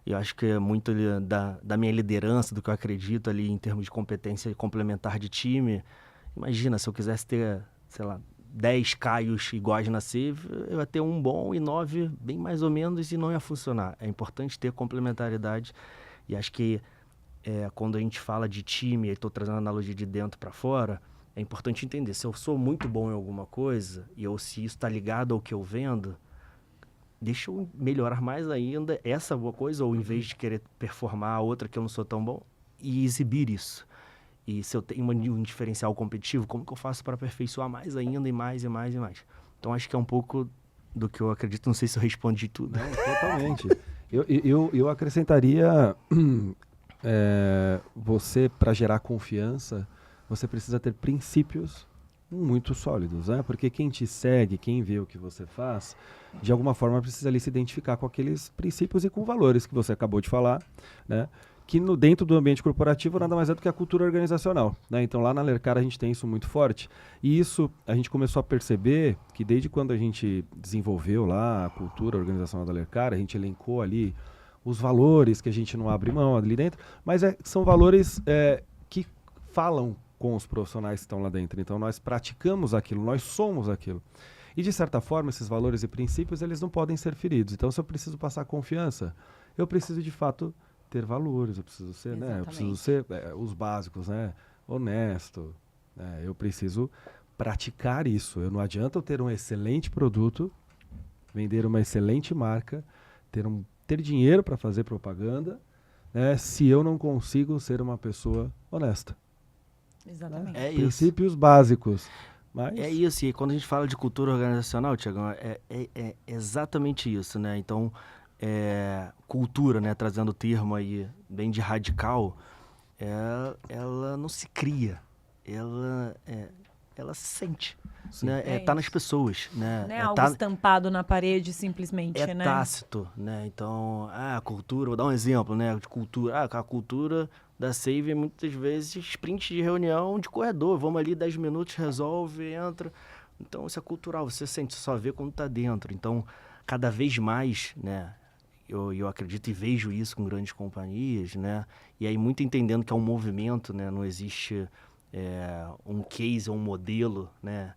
eu acho que é muito da minha liderança, do que eu acredito ali em termos de competência complementar de time. Imagina, se eu quisesse ter, sei lá, 10 Caios iguais na Save, eu ia ter um bom e 9 bem mais ou menos, e não ia funcionar. É importante ter complementaridade, e acho que quando a gente fala de time, e estou trazendo a analogia de dentro para fora, é importante entender, se eu sou muito bom em alguma coisa, se isso está ligado ao que eu vendo, deixa eu melhorar mais ainda essa boa coisa, ou em vez de querer performar a outra que eu não sou tão bom, e exibir isso. E se eu tenho um diferencial competitivo, como que eu faço para aperfeiçoar mais ainda, e mais, e mais, e mais? Então, acho que é um pouco do que eu acredito. Não sei se eu respondi tudo. Não, totalmente. Eu acrescentaria, você, para gerar confiança, você precisa ter princípios muito sólidos, né? Porque quem te segue, quem vê o que você faz, de alguma forma precisa ali se identificar com aqueles princípios e com valores que você acabou de falar, né? que dentro do ambiente corporativo nada mais é do que a cultura organizacional, né? Então lá na Lercara a gente tem isso muito forte. E isso a gente começou a perceber que desde quando a gente desenvolveu lá a cultura organizacional da Lercara, a gente elencou ali os valores que a gente não abre mão ali dentro, mas são valores que falam com os profissionais que estão lá dentro. Então nós praticamos aquilo, nós somos aquilo. E de certa forma esses valores e princípios eles não podem ser feridos. Então se eu preciso passar confiança, eu preciso de fato ter valores, eu preciso ser, né? Eu preciso ser os básicos, né? Honesto, né? Eu preciso praticar isso. Não adianta eu ter um excelente produto, vender uma excelente marca, ter dinheiro para fazer propaganda, né? Se eu não consigo ser uma pessoa honesta. Exatamente. É isso. Princípios básicos. Mas... É isso, e quando a gente fala de cultura organizacional, Tiagão, é exatamente isso, né? Então, cultura, né, trazendo o termo aí bem de radical, ela não se cria, ela se sente, né? Tá nas pessoas, né? Não é algo estampado na parede simplesmente, né? É tácito, né? Então, a cultura, vou dar um exemplo, né, de cultura. A cultura da Save é muitas vezes sprint de reunião de corredor, vamos ali 10 minutos, resolve, entra. Então, isso é cultural, você sente, só vê quando tá dentro. Então, cada vez mais, né, eu acredito e vejo isso com grandes companhias, né? E aí muito entendendo que é um movimento, né? Não existe um case ou um modelo, né?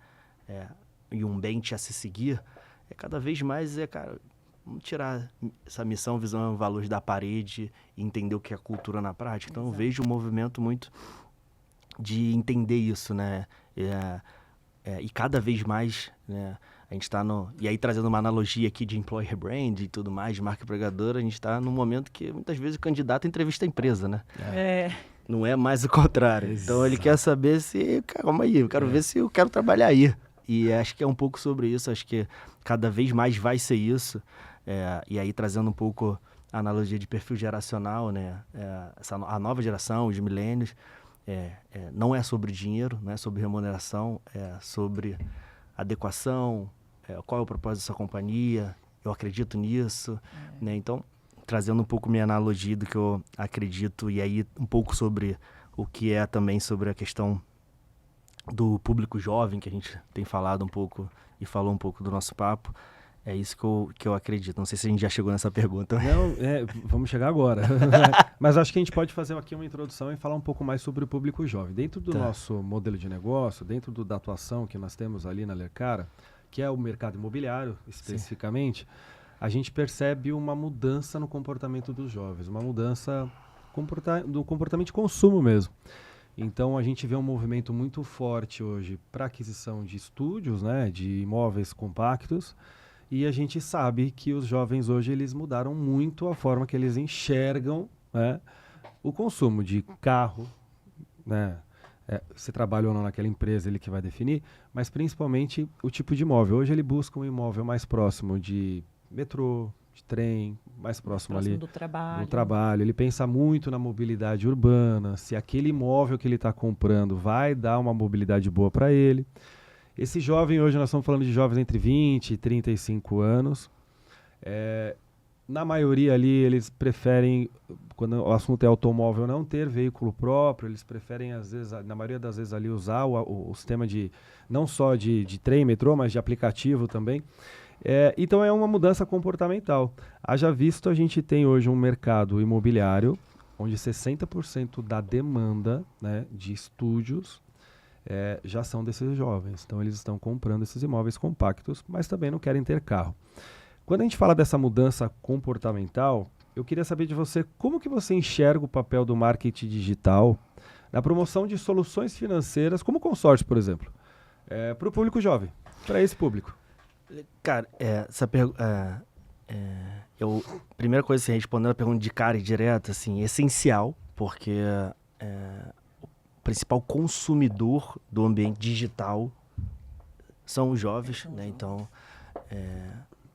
E um bench a se seguir. Cada vez mais, cara, vamos tirar essa missão, visão, valores da parede e entender o que é cultura na prática. Então, eu vejo um movimento muito de entender isso, né? E cada vez mais, né? A gente está e aí trazendo uma analogia aqui de employer brand e tudo mais, de marca empregadora, a gente está num momento que muitas vezes o candidato entrevista a empresa, né? Não é mais o contrário. Exato. Então ele quer saber se, calma aí, eu quero ver se eu quero trabalhar aí. E acho que é um pouco sobre isso, acho que cada vez mais vai ser isso. E aí trazendo um pouco a analogia de perfil geracional, né? A nova geração, os milênios, não é sobre dinheiro, não é sobre remuneração, é sobre adequação, qual é o propósito dessa companhia, eu acredito nisso, né? Então, trazendo um pouco minha analogia do que eu acredito, e aí um pouco sobre o que é também sobre a questão do público jovem, que a gente tem falado um pouco e falou um pouco do nosso papo, é isso que eu acredito. Não sei se a gente já chegou nessa pergunta. Não, vamos chegar agora. Mas acho que a gente pode fazer aqui uma introdução e falar um pouco mais sobre o público jovem. Dentro do nosso modelo de negócio, dentro da atuação que nós temos ali na Lercara, que é o mercado imobiliário, especificamente, a gente percebe uma mudança no comportamento dos jovens, uma mudança do comportamento de consumo mesmo. Então, a gente vê um movimento muito forte hoje para aquisição de estúdios, né, de imóveis compactos, e a gente sabe que os jovens hoje eles mudaram muito a forma que eles enxergam, né, o consumo de carro, né, se trabalha ou não naquela empresa, ele que vai definir, mas principalmente o tipo de imóvel. Hoje ele busca um imóvel mais próximo de metrô, de trem, mais próximo ali do trabalho. do trabalho. Ele pensa muito na mobilidade urbana, se aquele imóvel que ele está comprando vai dar uma mobilidade boa para ele. Esse jovem, hoje nós estamos falando de jovens entre 20 e 35 anos. Na maioria ali, eles preferem, quando o assunto é automóvel, não ter veículo próprio. Eles preferem, às vezes, na maioria das vezes, ali usar o sistema não só de trem, metrô, mas de aplicativo também. Então é uma mudança comportamental. Haja visto, a gente tem hoje um mercado imobiliário onde 60% da demanda, né, de estúdios já são desses jovens. Então eles estão comprando esses imóveis compactos, mas também não querem ter carro. Quando a gente fala dessa mudança comportamental, eu queria saber de você como que você enxerga o papel do marketing digital na promoção de soluções financeiras, como consórcio, por exemplo, para o público jovem, para esse público. Cara, essa pergunta... primeira coisa, assim, respondendo a pergunta de cara e direta, assim, essencial, porque o principal consumidor do ambiente digital são os jovens, né? Então,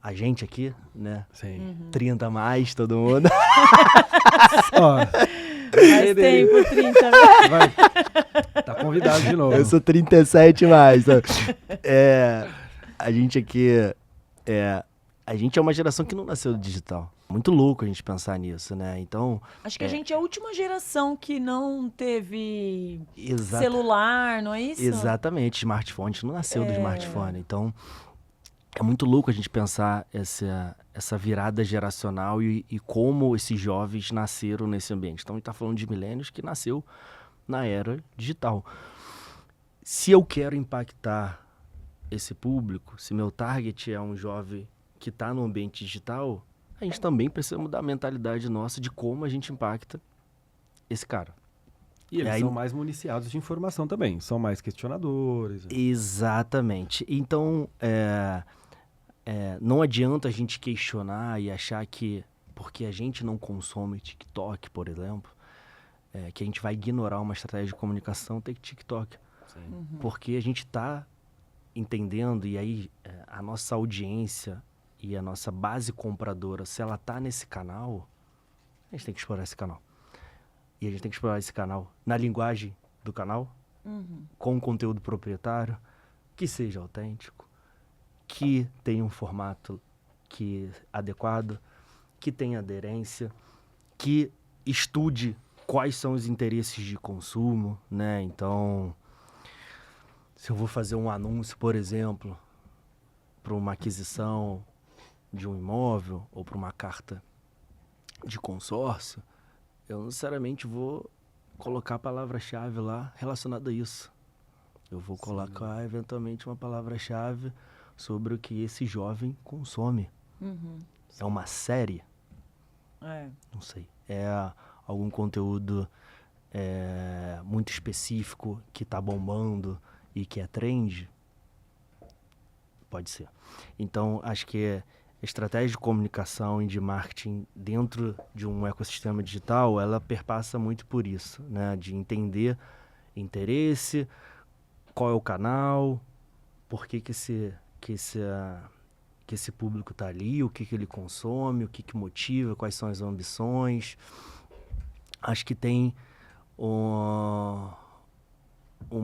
a gente aqui, né? Sim. 30 a mais, todo mundo. Mais tempo, 30. Tá convidado de novo. Eu sou 37 mais. A gente aqui... a gente é uma geração que não nasceu do digital. Muito louco a gente pensar nisso, né? Então, Acho que a gente é a última geração que não teve exata- celular, não é isso? exatamente, smartphone, a gente não nasceu do smartphone. Então, é muito louco a gente pensar essa virada geracional e como esses jovens nasceram nesse ambiente. Então, a gente está falando de milênios que nasceu na era digital. Se eu quero impactar esse público, se meu target é um jovem que está no ambiente digital, a gente também precisa mudar a mentalidade nossa de como a gente impacta esse cara. E eles aí- são mais municiados de informação também, são mais questionadores. Exatamente. Então, não adianta a gente questionar e achar que, porque a gente não consome TikTok, por exemplo, que a gente vai ignorar uma estratégia de comunicação, ter TikTok. Sim. Porque a gente está entendendo, e aí a nossa audiência e a nossa base compradora, se ela tá nesse canal, a gente tem que explorar esse canal. E a gente tem que explorar esse canal na linguagem do canal, com conteúdo proprietário, que seja autêntico, que tenha um formato adequado, que tenha aderência, que estude quais são os interesses de consumo, né? Então, se eu vou fazer um anúncio, por exemplo, para uma aquisição de um imóvel ou para uma carta de consórcio, eu não necessariamente vou colocar a palavra-chave lá relacionada a isso. Eu vou colocar, eventualmente, uma palavra-chave sobre o que esse jovem consome. É uma série? Não sei. É algum conteúdo muito específico que está bombando e que é trend? Pode ser. Então, acho que a estratégia de comunicação e de marketing dentro de um ecossistema digital, ela perpassa muito por isso, né? De entender interesse, qual é o canal, por que esse público está ali, o que ele consome, o que motiva, quais são as ambições. Acho que tem uma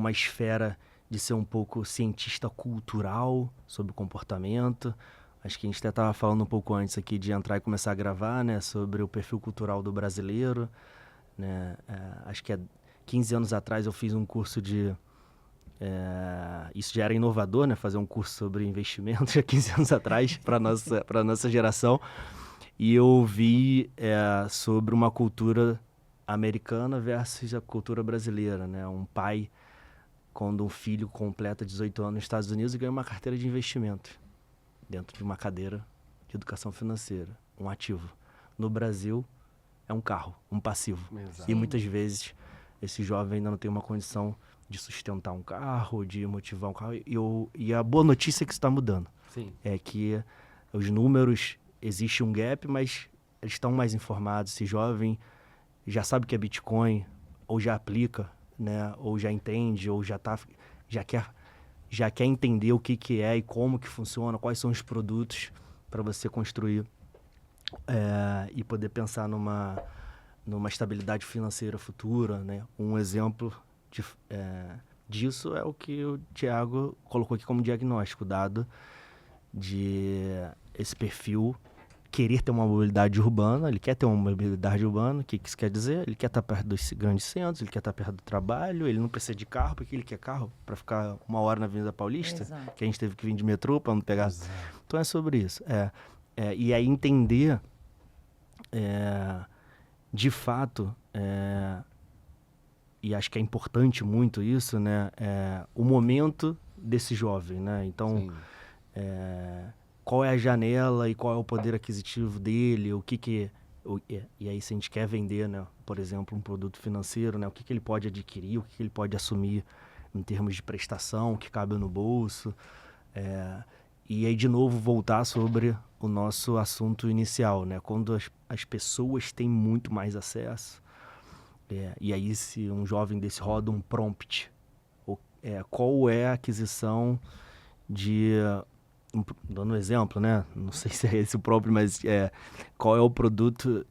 esfera de ser um pouco cientista cultural sobre o comportamento. Acho que a gente até estava falando um pouco antes aqui de entrar e começar a gravar, né, sobre o perfil cultural do brasileiro, né? Acho que há 15 anos atrás eu fiz um curso isso já era inovador, né, fazer um curso sobre investimentos há 15 anos atrás para nossa geração. E eu vi sobre uma cultura americana versus a cultura brasileira, né? Um pai, quando um filho completa 18 anos nos Estados Unidos, ganha uma carteira de investimento dentro de uma cadeira de educação financeira, um ativo. No Brasil, é um carro, um passivo. Exato. E muitas vezes esse jovem ainda não tem uma condição de sustentar um carro, de motivar um carro. E a boa notícia é que isso está mudando. Sim. É que os números, existe um gap, mas eles estão mais informados. Esse jovem já sabe o que é Bitcoin, ou já aplica, né? Ou já entende, ou já quer entender o que é e como que funciona, quais são os produtos para você construir e poder pensar numa estabilidade financeira futura, né? Um exemplo disso é o que o Thiago colocou aqui como diagnóstico, dado de esse perfil querer ter uma mobilidade urbana, ele quer ter uma mobilidade urbana, o que isso quer dizer? Ele quer estar perto dos grandes centros, ele quer estar perto do trabalho, ele não precisa de carro, porque ele quer carro para ficar 1 hora na Avenida Paulista, Exato. que a gente teve que vir de metrô para não pegar. Então é sobre isso. E aí entender, de fato, e acho que é importante muito isso, né? O momento desse jovem, né? Então, Sim. qual é a janela e qual é o poder aquisitivo dele, e aí se a gente quer vender, né, por exemplo, um produto financeiro, né, o que ele pode adquirir, o que ele pode assumir em termos de prestação, o que cabe no bolso, e aí de novo voltar sobre o nosso assunto inicial, né, quando as pessoas têm muito mais acesso, e aí se um jovem desse roda um prompt, qual é a aquisição dando um exemplo, né? Não sei se é esse o próprio, mas qual é o produto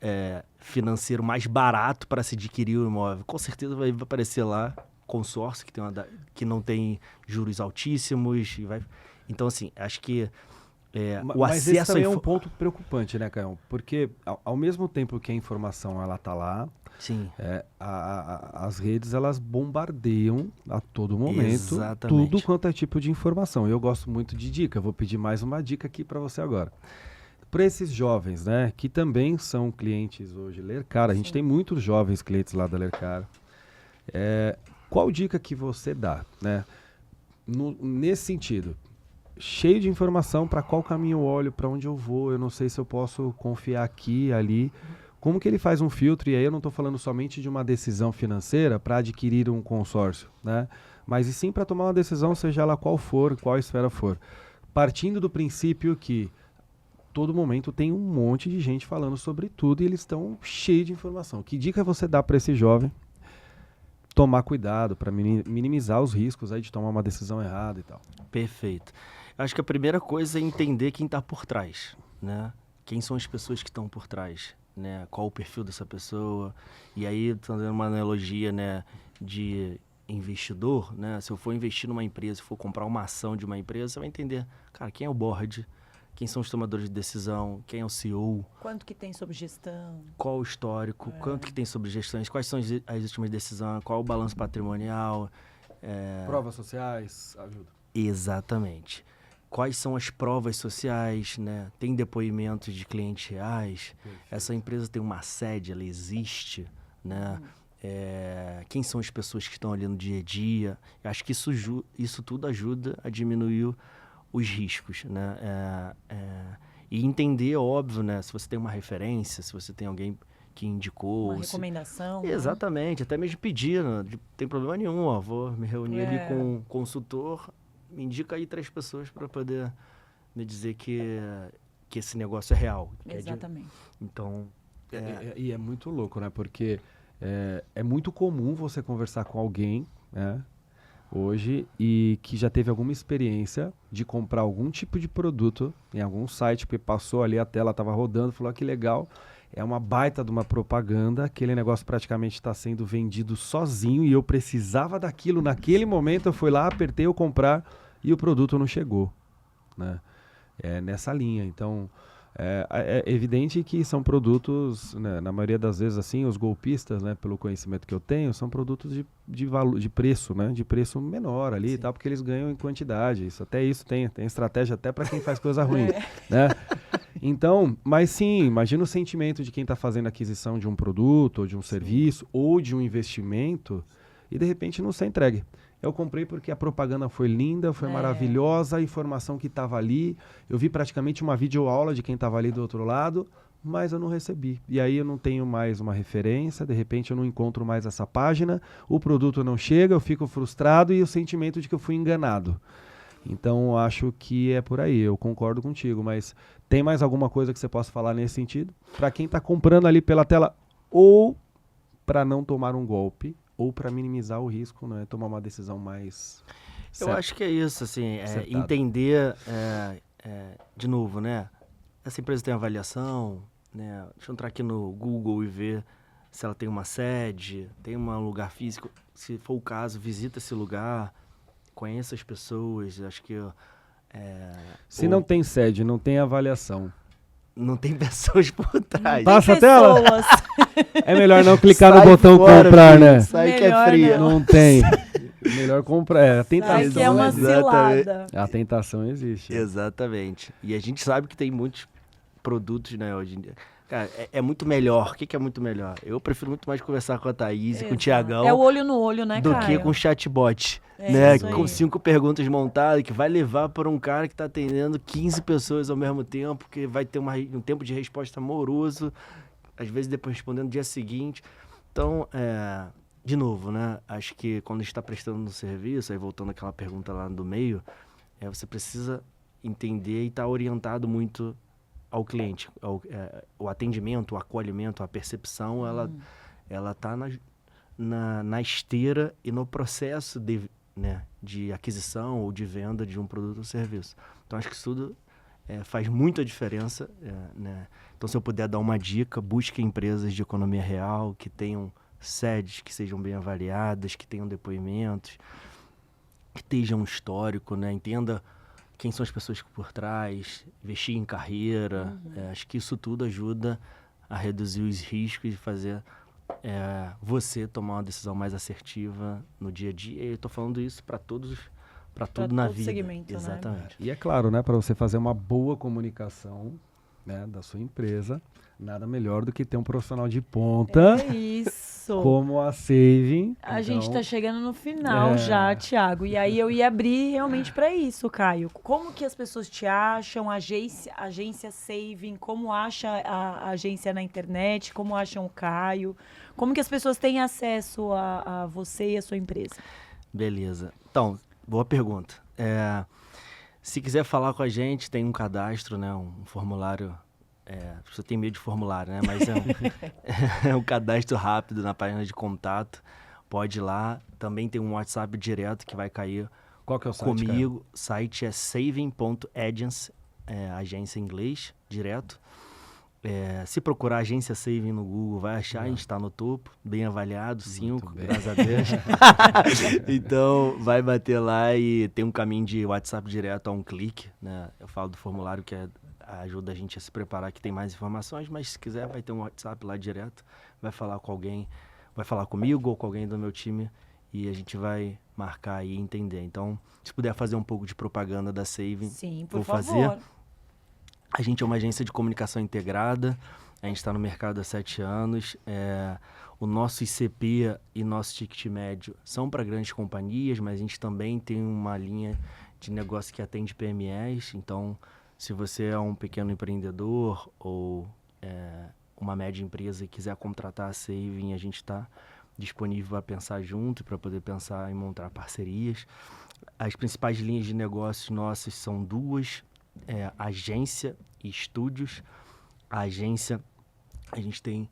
financeiro mais barato para se adquirir o imóvel? Com certeza vai aparecer lá consórcio, que não tem juros altíssimos. Então, assim, acho que o Mas esse acesso também é um ponto preocupante, né, Caio? Porque ao mesmo tempo que a informação ela tá lá, Sim, as redes elas bombardeiam a todo momento exatamente. tudo quanto é tipo de informação. Eu gosto muito de dica. Eu vou pedir mais uma dica aqui para você agora. Para esses jovens, né, que também são clientes hoje Lercar, a gente tem muitos jovens clientes lá da Lercar. Qual dica que você dá, né? Nesse sentido, cheio de informação, para qual caminho eu olho, para onde eu vou, eu não sei se eu posso confiar aqui, ali. Como que ele faz um filtro? E aí eu não estou falando somente de uma decisão financeira para adquirir um consórcio, né? Mas e sim para tomar uma decisão, seja ela qual for, qual esfera for. Partindo do princípio que todo momento tem um monte de gente falando sobre tudo e eles estão cheios de informação. Que dica você dá para esse jovem tomar cuidado, para minimizar os riscos aí de tomar uma decisão errada e tal? Perfeito. Acho que a primeira coisa é entender quem está por trás, né? Quem são as pessoas que estão por trás, né? Qual o perfil dessa pessoa. E aí, estou dando uma analogia, né, de investidor, né? Se eu for investir numa empresa, se for comprar uma ação de uma empresa, você vai entender, cara, quem é o board, quem são os tomadores de decisão, quem é o CEO. Quanto que tem sobre gestão? Qual o histórico, quanto que tem sobre gestões, quais são as últimas decisões, qual o balanço patrimonial. Provas sociais, ajuda. Exatamente. Quais são as provas sociais, né? Tem depoimentos de clientes reais. Essa empresa tem uma sede, ela existe, né? Quem são as pessoas que estão ali no dia a dia. Eu acho que isso tudo ajuda a diminuir os riscos, né? E entender, óbvio, né? Se você tem uma referência, se você tem alguém que indicou. Uma recomendação. Né? Exatamente, até mesmo pedir, não tem problema nenhum, ó, vou me reunir ali com um consultor, me indica aí 3 pessoas para poder me dizer que esse negócio é real. Exatamente. Então... E é muito louco, né? Porque é muito comum você conversar com alguém, né, hoje, e que já teve alguma experiência de comprar algum tipo de produto em algum site, porque passou ali a tela, estava rodando, falou, que legal, é uma baita de uma propaganda, aquele negócio praticamente está sendo vendido sozinho e eu precisava daquilo naquele momento, eu fui lá, apertei o comprar e o produto não chegou, né? É nessa linha. Então, é evidente que são produtos, né, na maioria das vezes, assim, os golpistas, né, pelo conhecimento que eu tenho, são produtos de preço, né, de preço menor ali e tal, porque eles ganham em quantidade. Isso tem estratégia até para quem faz coisa ruim, né? Então, mas sim, imagina o sentimento de quem está fazendo a aquisição de um produto, ou de um serviço, ou de um investimento, e de repente não ser entregue. Eu comprei porque a propaganda foi linda, foi maravilhosa, a informação que estava ali. Eu vi praticamente uma videoaula de quem estava ali do outro lado, mas eu não recebi. E aí eu não tenho mais uma referência, de repente eu não encontro mais essa página, o produto não chega, eu fico frustrado e o sentimento de que eu fui enganado. Então, acho que é por aí, eu concordo contigo, mas tem mais alguma coisa que você possa falar nesse sentido? Para quem está comprando ali pela tela, ou para não tomar um golpe, ou para minimizar o risco, né? Tomar uma decisão mais Eu acho que é isso, assim, acertada. entender, de novo, né? Essa empresa tem avaliação, né? Deixa eu entrar aqui no Google e ver se ela tem uma sede, tem um lugar físico. Se for o caso, visita esse lugar, conheça as pessoas, acho que... Se não tem sede, não tem avaliação. Não tem pessoas por trás. Passa a tela? É melhor não clicar Sai no botão fora, comprar, filho. né? Sai que Melhor é fria. não. Não tem. Melhor comprar. A tentação, Sai que é uma cilada. A tentação existe. Exatamente. E a gente sabe que tem muitos produtos, né, hoje em dia. Cara, é muito melhor. O que é muito melhor? Eu prefiro muito mais conversar com a Thaís e com o Tiagão É o olho no olho, né, do Caio? que com o chatbot, É né? isso aí. Com 5 perguntas montadas, que vai levar para um cara que está atendendo 15 pessoas ao mesmo tempo, que vai ter um tempo de resposta moroso, às vezes depois respondendo no dia seguinte. Então, de novo, né? Acho que quando está prestando um serviço, aí voltando àquela pergunta lá do meio, você precisa entender e estar orientado muito ao cliente. O atendimento, o acolhimento, a percepção, ela está na esteira e no processo de aquisição ou de venda de um produto ou serviço. Então, acho que isso tudo faz muita diferença, né? Então, se eu puder dar uma dica, busque empresas de economia real que tenham sedes que sejam bem avaliadas, que tenham depoimentos, que estejam um histórico, né? Entenda quem são as pessoas por trás, investir em carreira. Acho que isso tudo ajuda a reduzir os riscos e fazer você tomar uma decisão mais assertiva no dia a dia. E eu estou falando isso para tudo na vida. Segmento, exatamente. E é claro, né, para você fazer uma boa comunicação, né, da sua empresa, nada melhor do que ter um profissional de ponta É isso. como a Saving. A gente Então, tá chegando no final já, Thiago. E aí eu ia abrir realmente para isso, Caio. Como que as pessoas te acham? Agência Saving, como acha a agência na internet? Como acham o Caio? Como que as pessoas têm acesso a você e a sua empresa? Beleza. Então, boa pergunta. Se quiser falar com a gente, tem um cadastro, né, um formulário. Você tem medo de formulário, né? Mas é um cadastro rápido na página de contato. Pode ir lá. Também tem um WhatsApp direto que vai cair qual que é o site, comigo. O site é saving.agency, agência em inglês, direto. Se procurar agência Saving no Google, vai achar, a gente está no topo, bem avaliado, 5, graças a Deus. Então, vai bater lá e tem um caminho de WhatsApp direto a um clique, né? Eu falo do formulário que ajuda a gente a se preparar, que tem mais informações, mas se quiser vai ter um WhatsApp lá direto, vai falar com alguém, vai falar comigo ou com alguém do meu time e a gente vai marcar e entender. Então, se puder fazer um pouco de propaganda da Saving, Sim, por vou favor. fazer. A gente é uma agência de comunicação integrada, a gente está no mercado há 7 anos. O nosso ICP e nosso ticket médio são para grandes companhias, mas a gente também tem uma linha de negócio que atende PMEs. Então, se você é um pequeno empreendedor ou uma média empresa e quiser contratar a Saving, a gente está disponível para pensar junto, para poder pensar em montar parcerias. As principais linhas de negócios nossas são 2. Agência e estúdios. A agência, a gente tem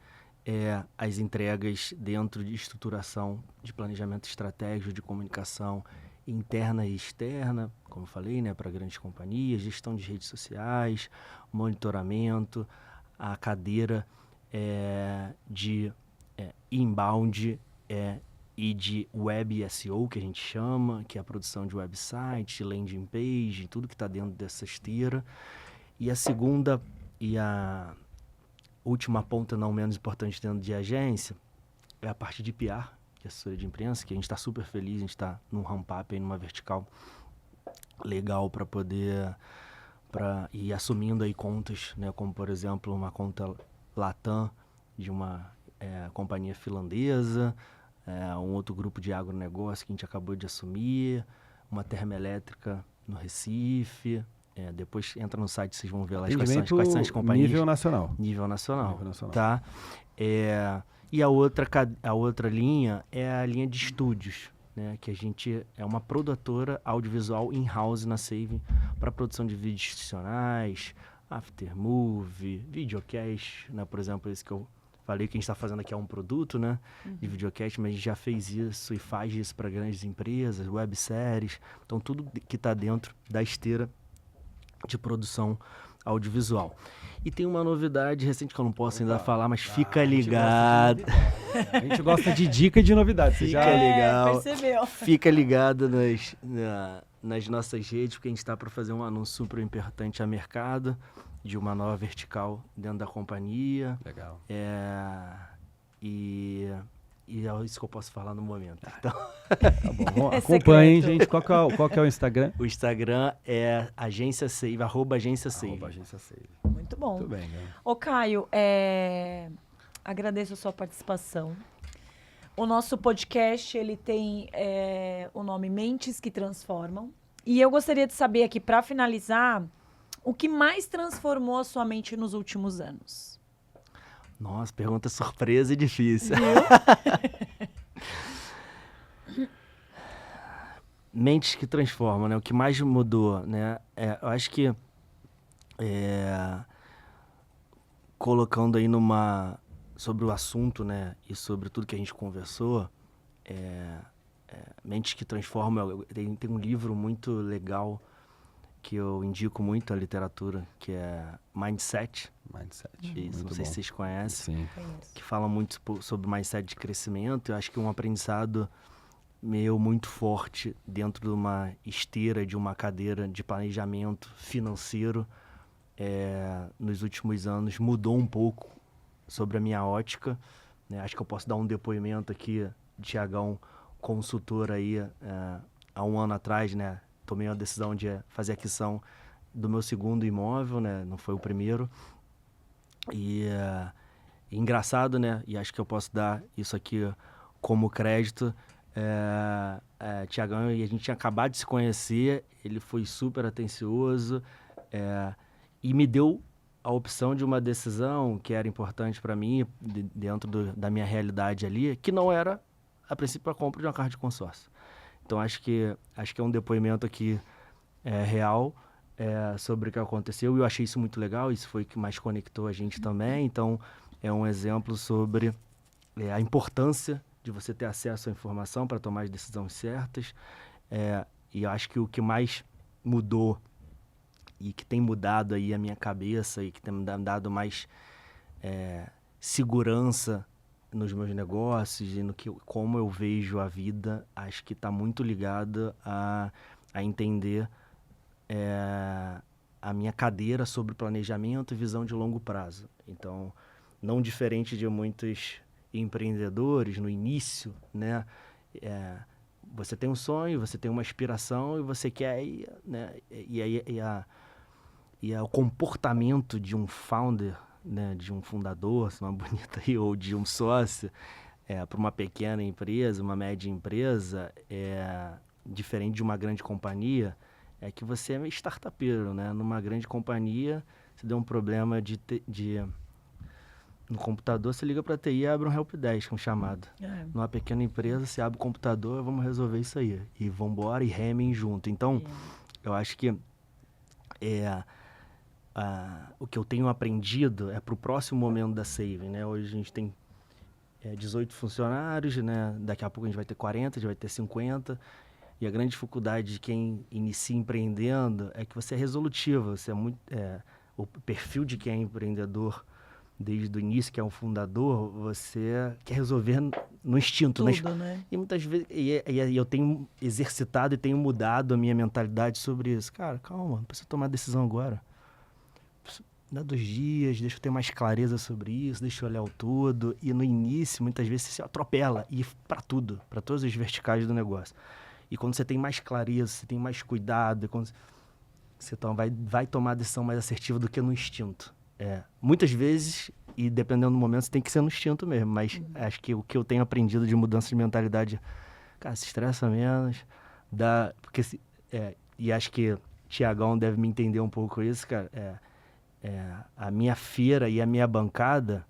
as entregas dentro de estruturação de planejamento estratégico de comunicação interna e externa, como eu falei, né, para grandes companhias, gestão de redes sociais, monitoramento, a cadeira de inbound e de web SEO, que a gente chama, que é a produção de website, landing page, tudo que está dentro dessa esteira. E a segunda e a última ponta, não menos importante dentro de agência, é a parte de PR, que é assessoria de imprensa, que a gente está super feliz, a gente está num ramp-up, numa vertical legal para poder ir assumindo aí contas, né, como, por exemplo, uma conta Latam de uma companhia finlandesa, um outro grupo de agronegócio que a gente acabou de assumir, uma termoelétrica no Recife. Depois entra no site, vocês vão ver lá quais são as companhias. Nível nacional. Nível nacional. Tá? E a outra linha é a linha de estúdios, né? Que a gente é uma produtora audiovisual in-house na Saving para produção de vídeos institucionais, aftermovie, videocast, né? Por exemplo, esse que eu falei que a gente está fazendo aqui é um produto, né, de videocast, mas a gente já fez isso e faz isso para grandes empresas, webséries. Então, tudo que está dentro da esteira de produção audiovisual. E tem uma novidade recente que eu não posso ainda falar, mas fica ligado. A gente gosta de dica e de novidade. Fica legal. Percebeu. Fica ligado nas nossas redes, porque a gente está para fazer um anúncio super importante a mercado, de uma nova vertical dentro da companhia. Legal. E é isso que eu posso falar no momento. Então, tá bom. Acompanhem, gente. Qual que é o Instagram? O Instagram é Agência Save, @Agência Save. Agência Save. Muito bom. Muito bem, né? Ô, Caio, agradeço a sua participação. O nosso podcast, ele tem o nome Mentes que Transformam. E eu gostaria de saber aqui, para finalizar, o que mais transformou a sua mente nos últimos anos? Nossa, pergunta surpresa e difícil. Mentes que transformam, né? O que mais mudou, né? Eu acho que colocando aí sobre o assunto, né? E sobre tudo que a gente conversou, Mentes que Transformam, tem um livro muito legal que eu indico muito a literatura, que é Mindset. Isso, não sei se vocês conhecem. Sim. Que fala muito sobre mindset de crescimento. Eu acho que um aprendizado meu muito forte dentro de uma esteira, de uma cadeira de planejamento financeiro, nos últimos anos mudou um pouco sobre a minha ótica, né? Acho que eu posso dar um depoimento aqui, Tiagão, consultor aí, há um ano atrás, né? Tomei a decisão de fazer a aquisição do meu segundo imóvel, né? Não foi o primeiro. E engraçado, né? E acho que eu posso dar isso aqui como crédito. Tiagão, e a gente tinha acabado de se conhecer, ele foi super atencioso e me deu a opção de uma decisão que era importante para mim, dentro da minha realidade ali, que não era, a princípio, a compra de uma carta de consórcio. Então, acho que é um depoimento aqui real sobre o que aconteceu, e eu achei isso muito legal, isso foi o que mais conectou a gente também. Então, é um exemplo sobre a importância de você ter acesso à informação para tomar as decisões certas. E eu acho que o que mais mudou e que tem mudado aí a minha cabeça e que tem me dado mais segurança nos meus negócios e como eu vejo a vida, acho que está muito ligado a entender a minha cadeira sobre planejamento e visão de longo prazo. Então, não diferente de muitos empreendedores no início, né? Você tem um sonho, você tem uma aspiração e você quer, né? E o comportamento de um founder, né? De um fundador, se não é bonito aí, ou de um sócio, para uma pequena empresa, uma média empresa, diferente de uma grande companhia, é que você é meio startupeiro, né? Numa grande companhia, você deu um problema no computador, você liga para a TI e abre um helpdesk, um chamado. Numa pequena empresa, você abre o computador, vamos resolver isso aí. E vamos embora e remem junto. Então, eu acho que o que eu tenho aprendido para o próximo momento da Saving, né? Hoje a gente tem 18 funcionários, né? Daqui a pouco a gente vai ter 40, a gente vai ter 50. E a grande dificuldade de quem inicia empreendendo é que você é resolutivo. Você é muito, o perfil de quem é empreendedor desde o início, que é um fundador, você quer resolver no instinto. Tudo, né? E muitas vezes eu tenho exercitado e tenho mudado a minha mentalidade sobre isso. Cara, calma, não precisa tomar decisão agora. Dá 2 dias, deixa eu ter mais clareza sobre isso, deixa eu olhar o todo. E no início, muitas vezes, você se atropela e para tudo, para todas as verticais do negócio. E quando você tem mais clareza, você tem mais cuidado, você vai tomar a decisão mais assertiva do que no instinto. Muitas vezes, e dependendo do momento, você tem que ser no instinto mesmo, mas acho que o que eu tenho aprendido de mudança de mentalidade, cara, se estressa menos, e acho que o Tiagão deve me entender um pouco isso, cara, a minha feira e a minha bancada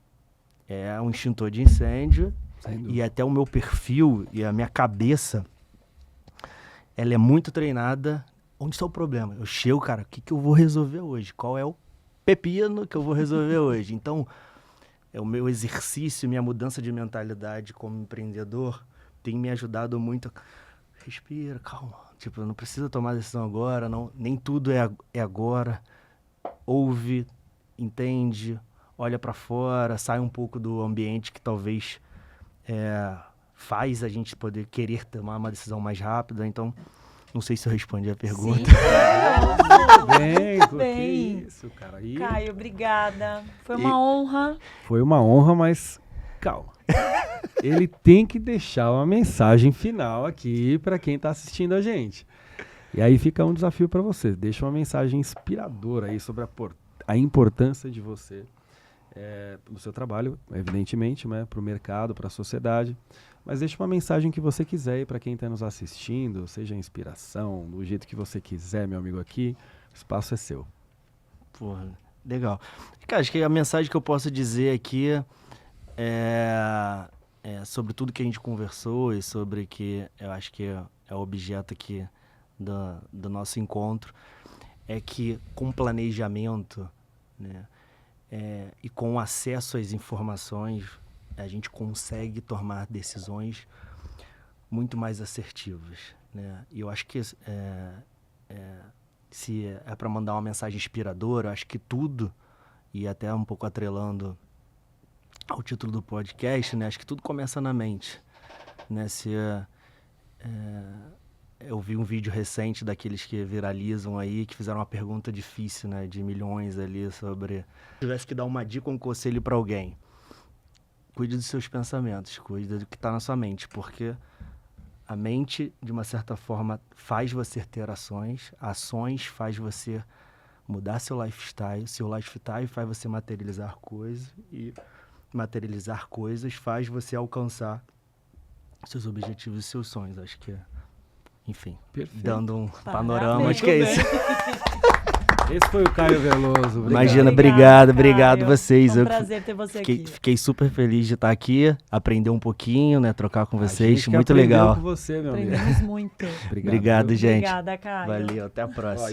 é um extintor de incêndio, e até o meu perfil e a minha cabeça, ela é muito treinada. Onde está o problema? Eu chego, cara, o que eu vou resolver hoje? Qual é o pepino que eu vou resolver hoje? Então, o meu exercício, minha mudança de mentalidade como empreendedor tem me ajudado muito. Respira, calma. Tipo, não precisa tomar decisão agora, nem tudo é agora. Ouve, entende, olha para fora, sai um pouco do ambiente que talvez faz a gente poder querer tomar uma decisão mais rápida. Então, não sei se eu respondi a pergunta. Bem, bem. Que isso, cara. Caio, obrigada. Foi uma honra. Foi uma honra, mas calma. Ele tem que deixar uma mensagem final aqui para quem está assistindo a gente. E aí fica um desafio para você. Deixa uma mensagem inspiradora aí sobre a importância de você no seu trabalho, evidentemente, né, para o mercado, para a sociedade. Mas deixa uma mensagem que você quiser aí para quem está nos assistindo, seja inspiração, do jeito que você quiser, meu amigo aqui. O espaço é seu. Porra, legal. Cara, acho que a mensagem que eu posso dizer aqui sobre tudo que a gente conversou e sobre que eu acho que é o objeto aqui do nosso encontro, é que com planejamento, né, e com acesso às informações, a gente consegue tomar decisões muito mais assertivas, né? E eu acho que se é para mandar uma mensagem inspiradora, eu acho que tudo, e até um pouco atrelando ao título do podcast, né? Acho que tudo começa na mente, né? Se Eu vi um vídeo recente daqueles que viralizam aí, que fizeram uma pergunta difícil, né, de milhões ali sobre... Se tivesse que dar uma dica ou um conselho para alguém, cuide dos seus pensamentos, cuide do que está na sua mente, porque a mente, de uma certa forma, faz você ter ações faz você mudar seu lifestyle faz você materializar coisas, e materializar coisas faz você alcançar seus objetivos e seus sonhos. Acho que enfim, Perfeito. dando um Parabéns. panorama, acho que é isso. Esse foi o Caio Veloso. Obrigado. Imagina, Obrigada, obrigado Caio. vocês. É um prazer ter você aqui. Fiquei super feliz de estar aqui, aprender um pouquinho, né, trocar com A vocês, gente que muito aprendeu legal. com você, meu amigo. Aprendemos muito. Obrigado, gente. Obrigada, Caio. Valeu, até a próxima. Ó,